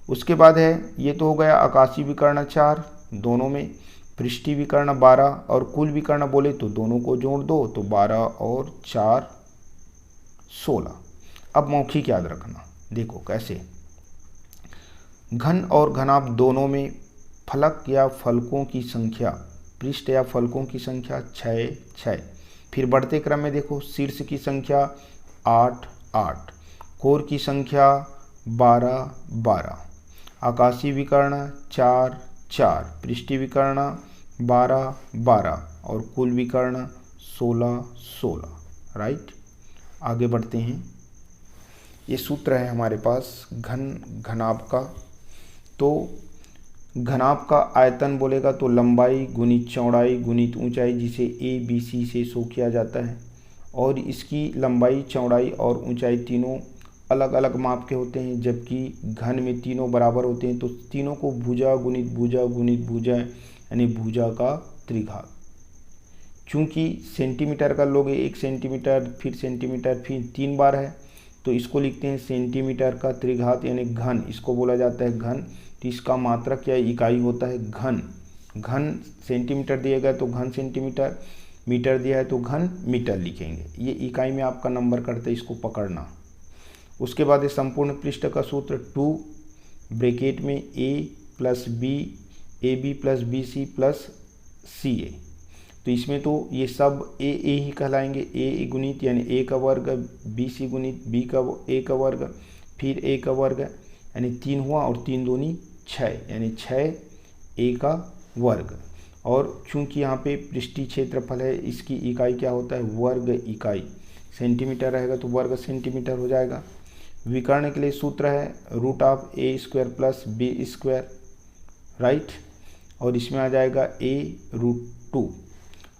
उसके बाद है ये तो हो गया आकाशीय विकर्ण 4, दोनों में पृष्ठीय विकर्ण 12 और कुल विकर्ण बोले तो दोनों को जोड़ दो, तो 12 और 4 16। अब मौखिक याद रखना, देखो कैसे, घन और घनाभ दोनों में फलक या फलकों की संख्या, पृष्ठ या फलकों की संख्या 6। फिर बढ़ते क्रम में देखो, शीर्ष की संख्या 8, कोर की संख्या 12, आकाशीय विकर्ण 4, पृष्ठीय विकर्ण 12 और कुल विकर्ण 16, राइट। आगे बढ़ते हैं। ये सूत्र है हमारे पास घनाभ का। तो घनाभ का आयतन बोलेगा तो लंबाई गुणित चौड़ाई गुणित ऊंचाई, जिसे ABC से शो किया जाता है, और इसकी लंबाई चौड़ाई और ऊंचाई तीनों अलग अलग माप के होते हैं, जबकि घन में तीनों बराबर होते हैं। तो तीनों को भुजा गुणित भुजा गुणित भुजा यानी भुजा का त्रिघात। चूँकि सेंटीमीटर का लोगे 1 सेंटीमीटर फिर सेंटीमीटर फिर 3 बार है, तो इसको लिखते हैं सेंटीमीटर का त्रिघात यानी घन, इसको बोला जाता है घन। तो इसका मात्रक या इकाई होता है घन सेंटीमीटर दिया गया तो घन सेंटीमीटर, मीटर दिया है तो घन मीटर लिखेंगे। ये इकाई में आपका नंबर करते हैं, इसको पकड़ना। उसके बाद ये संपूर्ण पृष्ठ का सूत्र 2 ब्रैकेट में A + B AB + BC + CA। तो इसमें तो ये सब A ही कहलाएंगे, A गुणित यानी A का वर्ग, BC गुणित B का A का वर्ग, फिर A का वर्ग यानी 3 हुआ और 3 दूनी 6 यानी 6 A का वर्ग। और चूंकि यहाँ पे पृष्ठीय क्षेत्रफल है, इसकी इकाई क्या होता है, वर्ग इकाई। सेंटीमीटर रहेगा तो वर्ग सेंटीमीटर हो जाएगा। विकर्ण के लिए सूत्र है √a² प्लस b², राइट, और इसमें आ जाएगा a√2।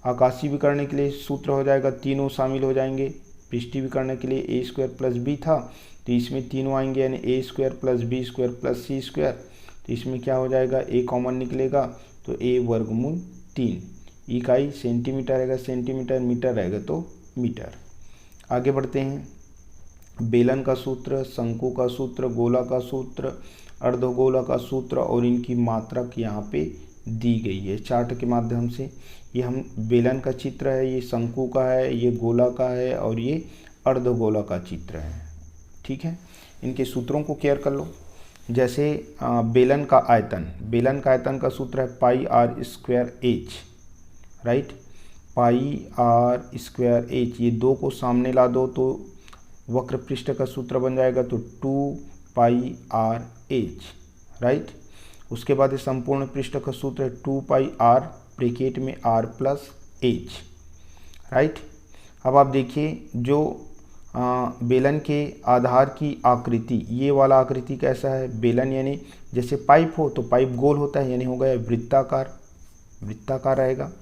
आकाशीय विकर्ण के लिए सूत्र हो जाएगा, तीनों शामिल हो जाएंगे। पृष्ठीय विकर्ण के लिए a² प्लस b था तो इसमें तीनों आएंगे, यानी a² plus b² plus c²। तो इसमें क्या हो जाएगा, a कॉमन निकलेगा तो a√3। इकाई सेंटीमीटर रहेगा, सेंटीमीटर, मीटर रहेगा तो मीटर। आगे बढ़ते हैं। बेलन का सूत्र, शंकु का सूत्र, गोला का सूत्र, अर्धगोला का सूत्र और इनकी मात्रक यहाँ पे दी गई है चार्ट के माध्यम से। ये हम बेलन का चित्र है, ये शंकु का है, ये गोला का है और ये अर्धगोला का चित्र है। ठीक है, इनके सूत्रों को क्लियर कर लो। जैसे बेलन का आयतन का सूत्र है πr²h, राइट, πr²h। ये 2 को सामने ला दो तो वक्र पृष्ठ का सूत्र बन जाएगा तो 2πrh, राइट। उसके बाद ये संपूर्ण पृष्ठ का सूत्र है 2πr ब्रैकेट में r प्लस h, राइट। अब आप देखिए जो बेलन के आधार की आकृति, ये वाला आकृति कैसा है, बेलन यानी जैसे पाइप हो तो पाइप गोल होता है, यानी हो गया वृत्ताकार रहेगा।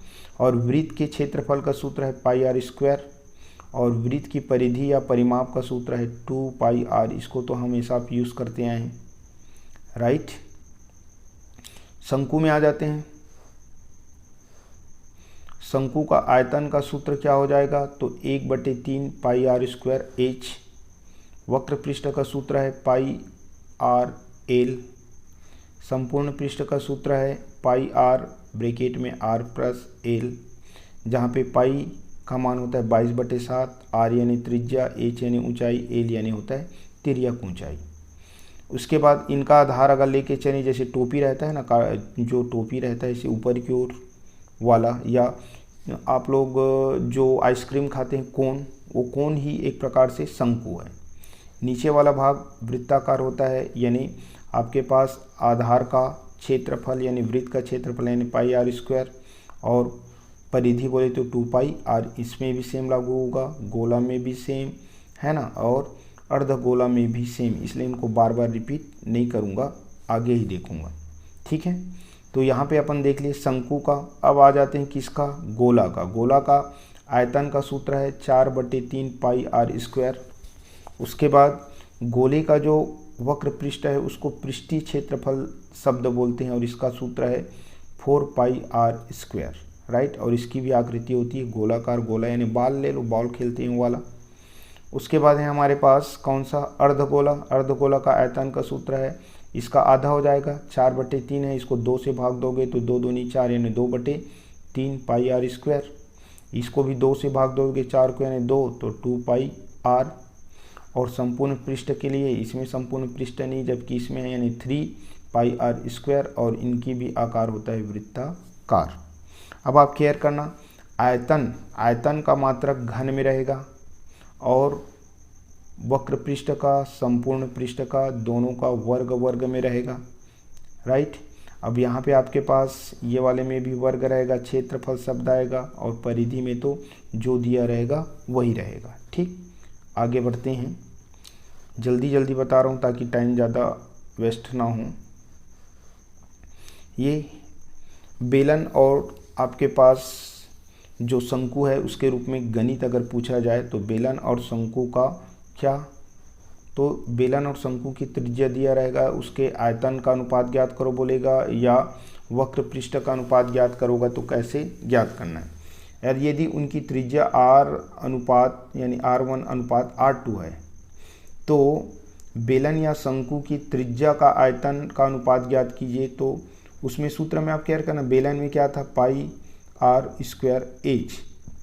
और वृत्त के क्षेत्रफल का सूत्र है πr², और वृत्त की परिधि या परिमाप का सूत्र है 2πr। इसको तो हमेशा आप यूज़ करते आए हैं, राइट। शंकु में आ जाते हैं। शंकु का आयतन का सूत्र क्या हो जाएगा, तो 1/3 πr²h। वक्र पृष्ठ का सूत्र है πrl। संपूर्ण पृष्ठ का सूत्र है πr ब्रैकेट में r प्लस l, जहाँ पे पाई का मान होता है 22/7, r यानी त्रिज्या, h यानी ऊंचाई, l यानी होता है तिर्यक ऊंचाई। उसके बाद इनका आधार अगर लेके चलें, जैसे टोपी रहता है ना, जो टोपी रहता है इसे ऊपर की ओर वाला, या आप लोग जो आइसक्रीम खाते हैं कोन, वो कोन ही एक प्रकार से शंकु है। नीचे वाला भाग वृत्ताकार होता है, यानी आपके पास आधार का क्षेत्रफल यानी वृत्त का क्षेत्रफल यानी πr², और परिधि बोले तो 2πr। इसमें भी सेम लागू होगा, गोला में भी सेम है ना, और अर्धगोला में भी सेम, इसलिए इनको बार बार रिपीट नहीं करूँगा, आगे ही देखूँगा। ठीक है, तो यहाँ पे अपन देख लिए शंकु का। अब आ जाते हैं किसका, गोला का। गोला का आयतन का सूत्र है 4/3 πr²। उसके बाद गोले का जो वक्र पृष्ठ है उसको पृष्ठीय क्षेत्रफल शब्द बोलते हैं, और इसका सूत्र है 4πr², राइट। और इसकी भी आकृति होती है गोलाकार, गोला यानी बाल ले लो, बॉल खेलते हैं वाला। उसके बाद है हमारे पास कौन सा, अर्धगोला। अर्धगोला का आयतन का सूत्र है, इसका आधा हो जाएगा 4/3 है, इसको 2 से भाग दोगे तो 2 दूनी 4 यानी 2/3 πr²। इसको भी 2 से भाग दोगे 4 को यानी 2 तो 2πr। और संपूर्ण पृष्ठ के लिए इसमें संपूर्ण पृष्ठ नहीं, जबकि इसमें है यानी 3πr², और इनकी भी आकार होता है वृत्ताकार। अब आप केयर करना, आयतन का मात्रक घन में रहेगा, और वक्र पृष्ठ का संपूर्ण पृष्ठ का दोनों का वर्ग में रहेगा, राइट। अब यहाँ पे आपके पास ये वाले में भी वर्ग रहेगा, क्षेत्रफल शब्द आएगा, और परिधि में तो जो दिया रहेगा वही रहेगा। ठीक, आगे बढ़ते हैं। जल्दी बता रहा हूँ ताकि टाइम ज़्यादा वेस्ट ना हो। ये बेलन और आपके पास जो शंकु है उसके रूप में गणित अगर पूछा जाए तो बेलन और शंकु का क्या, तो बेलन और शंकु की त्रिज्या दिया रहेगा, उसके आयतन का अनुपात ज्ञात करो बोलेगा, या वक्र पृष्ठ का अनुपात ज्ञात करोगा तो कैसे ज्ञात करना है। यार यदि उनकी त्रिज्या r अनुपात यानी r1:r2 है, तो बेलन या शंकु की त्रिज्या का आयतन का अनुपात ज्ञात कीजिए। तो उसमें सूत्र में आप क्या करना, बेलन में क्या था πr²h,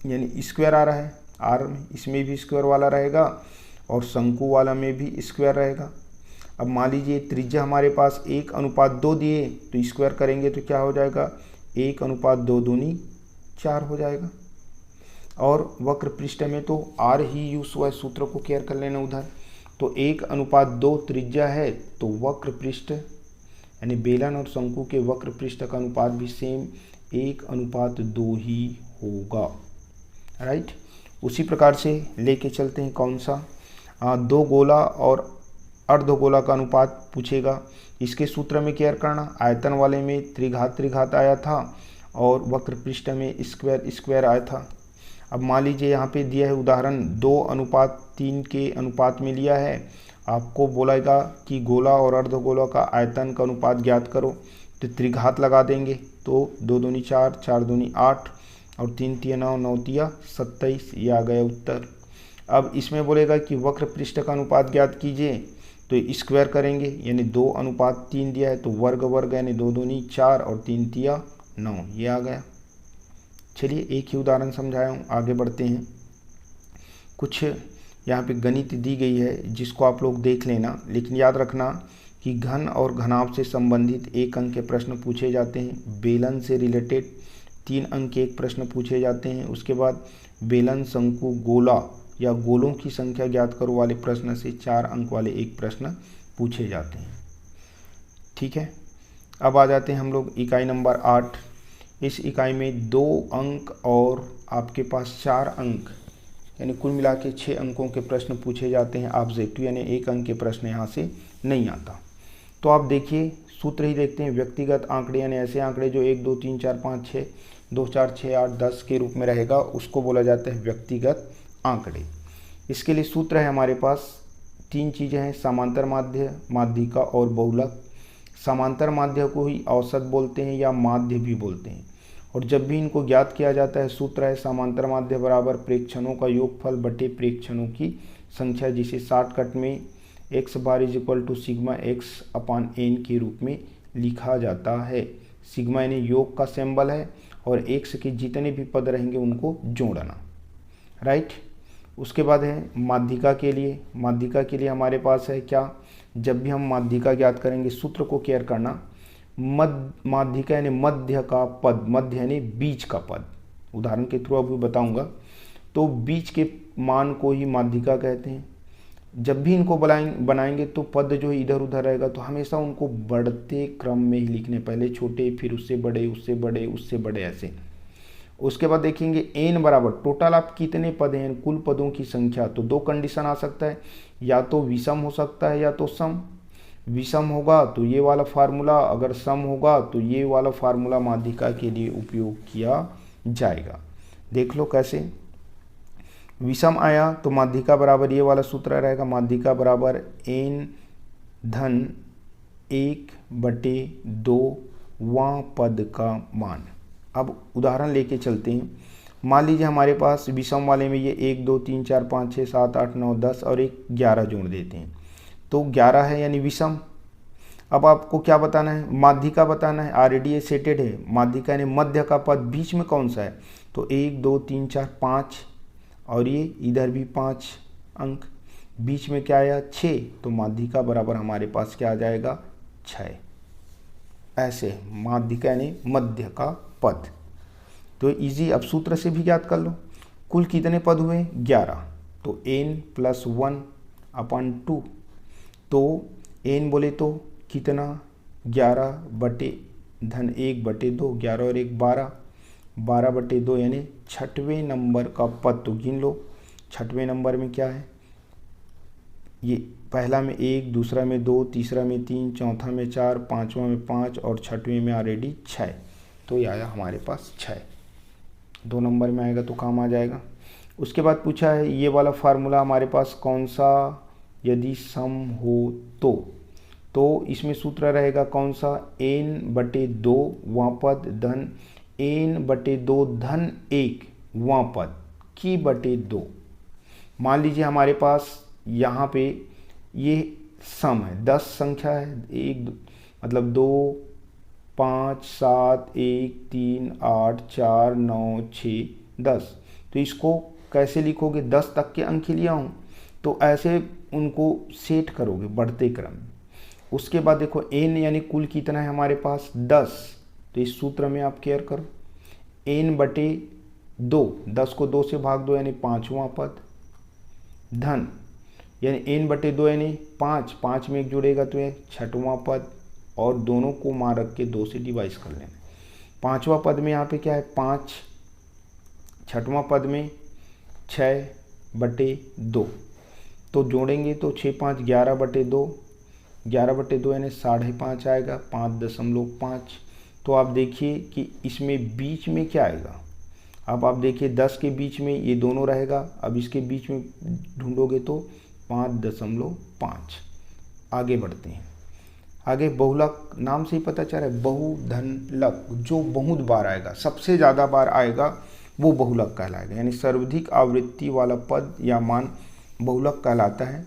यानी स्क्वायर आ रहा है r में, इसमें भी स्क्वायर वाला रहेगा और शंकु वाला में भी स्क्वायर रहेगा। अब मान लीजिए त्रिज्या हमारे पास 1:2 दिए, तो स्क्वायर करेंगे तो क्या हो जाएगा, 1:2 दूनी 4 हो जाएगा। और वक्र पृष्ठ में तो r ही यूज हुआ है, सूत्र को केयर कर लेना उधर। तो 1:2 त्रिज्या है, तो वक्र पृष्ठ यानी बेलन और शंकु के वक्र पृष्ठ का अनुपात भी सेम 1:2 ही होगा, राइट। उसी प्रकार से लेके चलते हैं कौन सा, दो गोला और अर्धगोला का अनुपात पूछेगा। इसके सूत्र में केयर करना, आयतन वाले में त्रिघात आया था और वक्र पृष्ठ में स्क्वायर आया था। अब मान लीजिए यहाँ पे दिया है उदाहरण 2:3 के अनुपात में लिया है, आपको बोलेगा कि गोला और अर्धगोला का आयतन का अनुपात ज्ञात करो, तो त्रिघात लगा देंगे। तो 2 दूनी 4, 4 दूनी 8 और 3 तिया 9, 9 तिया 27, ये आ गया उत्तर। अब इसमें बोलेगा कि वक्र पृष्ठ का अनुपात ज्ञात कीजिए, तो स्क्वायर करेंगे, यानी 2:3 दिया है तो वर्ग यानी 2 दूनी 4 और 3 तिया 9, ये आ गया। चलिए एक ही उदाहरण समझाया हूँ, आगे बढ़ते हैं। कुछ यहाँ पे गणित दी गई है जिसको आप लोग देख लेना, लेकिन याद रखना कि घन और घनाभ से संबंधित 1 अंक के प्रश्न पूछे जाते हैं। बेलन से रिलेटेड 3 अंक के एक प्रश्न पूछे जाते हैं। उसके बाद बेलन, शंकु, गोला या गोलों की संख्या ज्ञात करो वाले प्रश्न से 4 अंक वाले एक प्रश्न पूछे जाते हैं। ठीक है, अब आ जाते हैं हम लोग इकाई नंबर 8। इस इकाई में 2 अंक और आपके पास 4 अंक यानी कुल मिला के 6 अंकों के प्रश्न पूछे जाते हैं। ऑब्जेक्टिव यानी 1 अंक के प्रश्न यहाँ से नहीं आता। तो आप देखिए सूत्र ही देखते हैं। व्यक्तिगत आंकड़े यानी ऐसे आंकड़े जो 1 2 3 4 5 6 2 4 6 8 10 के रूप में रहेगा, उसको बोला जाता है व्यक्तिगत आंकड़े। इसके लिए सूत्र है हमारे पास 3 चीज़ें हैं, समांतर माध्य, माध्यिका और बहुलक। समांतर माध्य को ही औसत बोलते हैं या माध्य भी बोलते हैं। और जब भी इनको ज्ञात किया जाता है, सूत्र है समांतर माध्य बराबर प्रेक्षणों का योगफल बटे प्रेक्षणों की संख्या, जिसे शॉर्टकट में x बार = सिग्मा x/n के रूप में लिखा जाता है। सिग्मा यानी योग का सिंबल है और x के जितने भी पद रहेंगे उनको जोड़ना, राइट। उसके बाद है माध्यिका के लिए। माध्यिका के लिए हमारे पास है क्या, जब भी हम माध्यिका ज्ञात करेंगे सूत्र को केयर करना। माध्यिका यानी मध्य का पद, मध्य यानी बीच का पद, उदाहरण के थ्रू अभी बताऊंगा। तो बीच के मान को ही माध्यिका कहते हैं। जब भी इनको बनाएंगे तो पद जो इधर उधर रहेगा, तो हमेशा उनको बढ़ते क्रम में ही लिखने, पहले छोटे फिर उससे बड़े, उससे बड़े, उससे बड़े, ऐसे। उसके बाद देखेंगे n बराबर टोटल आप कितने पद हैं, कुल पदों की संख्या। तो 2 कंडीशन आ सकता है, या तो विषम हो सकता है या तो सम। विषम होगा तो ये वाला फार्मूला, अगर सम होगा तो ये वाला फार्मूला माध्यिका के लिए उपयोग किया जाएगा। देख लो कैसे। विषम आया तो माध्यिका बराबर ये वाला सूत्र रहेगा, माध्यिका बराबर n धन 1/2 वां पद का मान। अब उदाहरण लेके चलते हैं। मान लीजिए हमारे पास विषम वाले में ये 1 2 3 4 5 6 7 8 9 10 और एक 11 जोड़ देते हैं, तो 11 है यानी विषम। अब आपको क्या बताना है, माध्यिका बताना है। ऑलरेडी ये सेटेड है, माध्यिका यानी मध्य का पद बीच में कौन सा है, तो 1 2 3 4 5 और ये इधर भी 5 अंक, बीच में क्या आया 6, तो माध्यिका बराबर हमारे पास क्या आ जाएगा 6। ऐसे माध्यिका यानी मध्य का पद। तो इजी, अब सूत्र से भी ज्ञात कर लो। कुल कितने पद हुए 11, तो n + 1/2। तो n बोले तो कितना 11/1/2, 11 और 1 12, 12/2 यानी 6वें नंबर का पद। तो गिन लो 6वें नंबर में क्या है, ये पहला में 1, दूसरा में 2, तीसरा में 3, चौथा में 4, पाँचवा में 5 और 6वें में ऑलरेडी 6। तो ये आया हमारे पास 6। 2 नंबर में आएगा तो काम आ जाएगा। उसके बाद पूछा है ये वाला फार्मूला हमारे पास कौन सा यदि सम हो तो इसमें सूत्र रहेगा कौन सा, n/2 वां पद धन n/2 धन 1 वां पद की बटे 2। मान लीजिए हमारे पास यहाँ पे ये सम है, 10 संख्या है, 1 मतलब 2 5 7 1 3 8 4 9 6 10। तो इसको कैसे लिखोगे, 10 तक के अंक ही लिया हूँ, तो ऐसे उनको सेट करोगे बढ़ते क्रम में। उसके बाद देखो n यानी कुल कितना है हमारे पास 10, तो इस सूत्र में आप केयर करो n/2, 10 को 2 से भाग दो यानी 5वां पद, धन यानी n/2 यानी 5, 5 में 1 जुड़ेगा तो ये 6वां पद, और दोनों को मान रख के 2 से डिवाइड कर लेना। 5वां पद में यहाँ पे क्या है 5, 6वां पद में 6/2। तो जोड़ेंगे तो 6 5 11/2, 11/2 यानी 5.5 आएगा, 5.5। तो आप देखिए कि इसमें बीच में क्या आएगा। अब आप देखिए 10 के बीच में ये दोनों रहेगा, अब इसके बीच में ढूंढोगे तो 5.5। आगे बढ़ते हैं। आगे बहुलक, नाम से ही पता चल रहा है बहुधनलक, जो बहुत बार आएगा, सबसे ज़्यादा बार आएगा वो बहुलक कहलाएगा। यानी सर्वाधिक आवृत्ति वाला पद या मान बहुलक कहलाता है।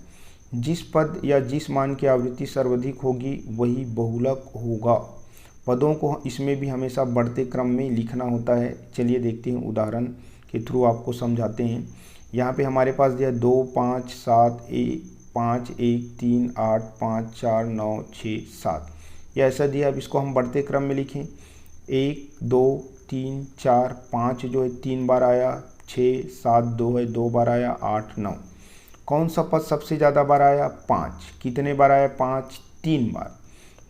जिस पद या जिस मान की आवृत्ति सर्वाधिक होगी वही बहुलक होगा। पदों को इसमें भी हमेशा बढ़ते क्रम में लिखना होता है। चलिए देखते हैं, उदाहरण के थ्रू आपको समझाते हैं। यहाँ पे हमारे पास दिया 2 5 7 5 1 3 8 5 4 9 6 7, ये ऐसा दिया। अब इसको हम बढ़ते क्रम में लिखें। 1 2 3 4 5 जो है 3 बार आया, 6 7 2 है 2 बार आया, 8 9। कौन सा पद सबसे ज़्यादा बार आया? 5। कितने बार आया? 5 3 बार।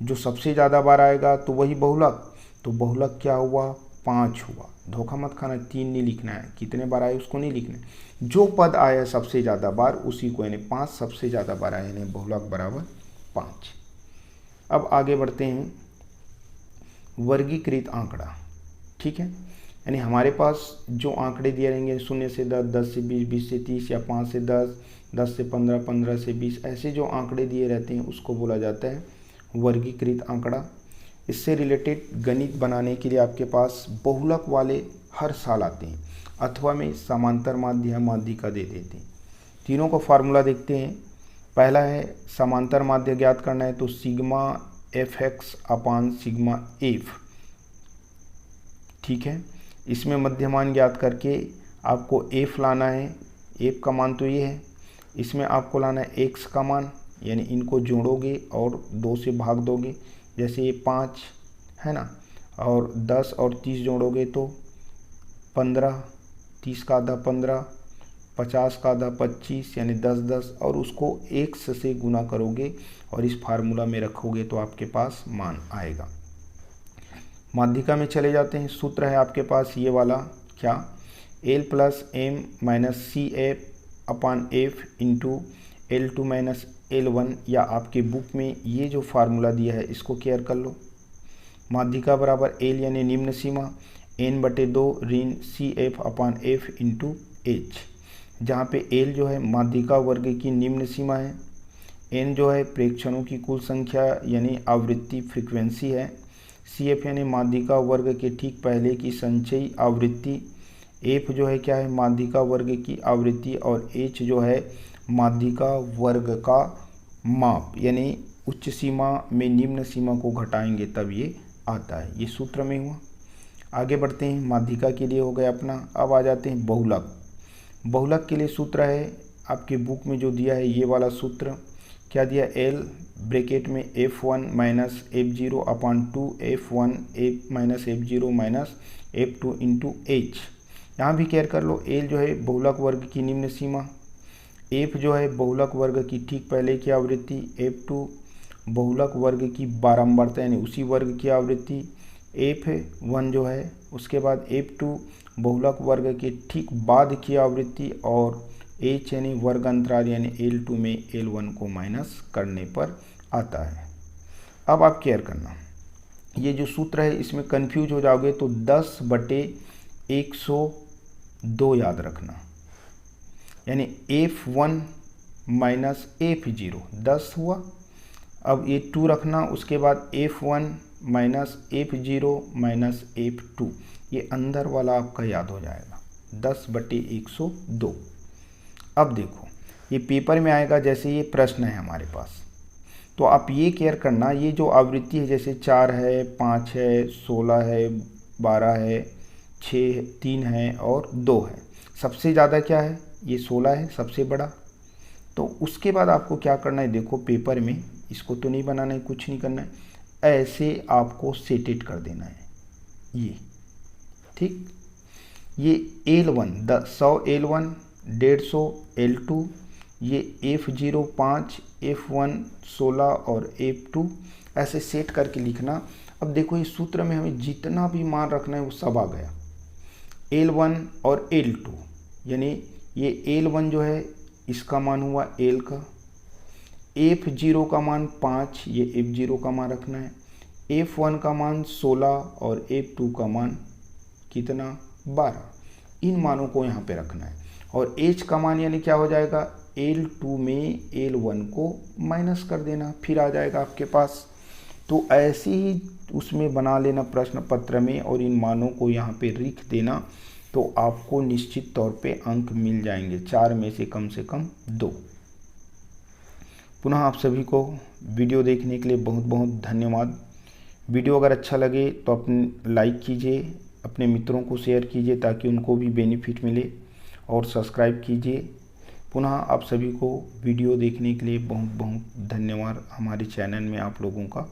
जो सबसे ज़्यादा बार आएगा तो वही बहुलक। तो बहुलक क्या हुआ? 5 हुआ। धोखा मत खाना, 3 नहीं लिखना है, कितने बार आए उसको नहीं लिखना है। जो पद आया सबसे ज़्यादा बार उसी को, यानी 5 सबसे ज़्यादा बार आया, यानी बहुलक बराबर 5। अब आगे बढ़ते हैं। वर्गीकृत आंकड़ा, ठीक है। यानी हमारे पास जो आंकड़े दिए रहेंगे 0 से 10, 10 से 20, 20 से 30 या 5 से 10, 10 से 15, 15 से 20, ऐसे जो आंकड़े दिए रहते हैं उसको बोला जाता है वर्गीकृत आंकड़ा। इससे रिलेटेड गणित बनाने के लिए आपके पास बहुलक वाले हर साल आते हैं, अथवा में समांतर माध्य या माध्यिका दे देते हैं। तीनों का फार्मूला देखते हैं। पहला है समांतर माध्य ज्ञात करना है, तो सिग्मा fx अपान सिग्मा f, ठीक है। इसमें मध्यमान ज्ञात करके आपको f लाना है। f का मान तो ये है, इसमें आपको लाना है x का मान, यानी इनको जोड़ोगे और 2 से भाग दोगे। जैसे ये 5 है ना, और 10 और 30 जोड़ोगे तो 15, 30 का आधा 15, 50 का आधा 25, यानी 10 10, और उसको x से गुना करोगे और इस फार्मूला में रखोगे तो आपके पास मान आएगा। माध्यिका में चले जाते हैं। सूत्र है आपके पास ये वाला, क्या? L plus m minus C F upon F into L2 minus L1, या आपके बुक में ये जो फार्मूला दिया है इसको केयर कर लो। माध्यिका बराबर L यानी निम्न सीमा n/2 ऋण सी F upon F into H, जहाँ पे L जो है माध्यिका वर्ग की निम्न सीमा है, n जो है प्रेक्षणों की कुल संख्या यानी आवृत्ति फ्रीक्वेंसी है, सी एफ यानी माध्यिका वर्ग के ठीक पहले की संचयी आवृत्ति, एफ जो है क्या है? माध्यिका वर्ग की आवृत्ति, और एच जो है माध्यिका वर्ग का माप, यानी उच्च सीमा में निम्न सीमा को घटाएंगे तब ये आता है। ये सूत्र में हुआ। आगे बढ़ते हैं। माध्यिका के लिए हो गया अपना। अब आ जाते हैं बहुलक। बहुलक के लिए सूत्र है आपके बुक में जो दिया है ये वाला सूत्र। क्या दिया? L ब्रैकेट में F1 माइनस F0 अपान 2 F1 minus F0 minus F2 into H। यहाँ भी केयर कर लो। L जो है बहुलक वर्ग की निम्न सीमा, F जो है बहुलक वर्ग की ठीक पहले की आवृत्ति, F2 बहुलक वर्ग की बारंबारता यानी उसी वर्ग की आवृत्ति, F1 जो है उसके बाद F2 बहुलक वर्ग के ठीक बाद की आवृत्ति, और H यानी वर्ग अंतराल यानी L2 में L1 को माइनस करने पर आता है। अब आप केयर करना, ये जो सूत्र है इसमें कंफ्यूज हो जाओगे तो 10/102 याद रखना, यानी F1 माइनस F0 10 हुआ। अब ये 2 रखना, उसके बाद F1 minus F0 minus F2, ये अंदर वाला आपका याद हो जाएगा 10/102। अब देखो ये पेपर में आएगा, जैसे ये प्रश्न है हमारे पास, तो आप ये केयर करना, ये जो आवृत्ति है जैसे 4 है, 5 है, 16 है, 12 है, 6 3 है और 2 है। सबसे ज़्यादा क्या है? ये 16 है सबसे बड़ा। तो उसके बाद आपको क्या करना है? देखो पेपर में इसको तो नहीं बनाना है, कुछ नहीं करना है, ऐसे आपको सेटेड कर देना है ये, ठीक। ये L1 100 L1, 150 L2, ये F0 5, F1 16 और F2, ऐसे सेट करके लिखना। अब देखो इस सूत्र में हमें जितना भी मान रखना है वो सब आ गया। L1 और L2 यानी ये L1 जो है इसका मान हुआ L का, F0 का मान 5, ये F0 का मान रखना है, F1 का मान 16 और F2 का मान कितना 12, इन मानों को यहाँ पे रखना है। और H का मान यानी क्या हो जाएगा, L2 में L1 को माइनस कर देना, फिर आ जाएगा आपके पास। तो ऐसे ही उसमें बना लेना प्रश्न पत्र में और इन मानों को यहाँ पे लिख देना, तो आपको निश्चित तौर पे अंक मिल जाएंगे, 4 में से कम 2। पुनः आप सभी को वीडियो देखने के लिए बहुत बहुत धन्यवाद। वीडियो अगर अच्छा लगे तो अपने लाइक कीजिए, अपने मित्रों को शेयर कीजिए ताकि उनको भी बेनिफिट मिले, और सब्सक्राइब कीजिए। पुनः आप सभी को वीडियो देखने के लिए बहुत बहुत धन्यवाद हमारे चैनल में आप लोगों का।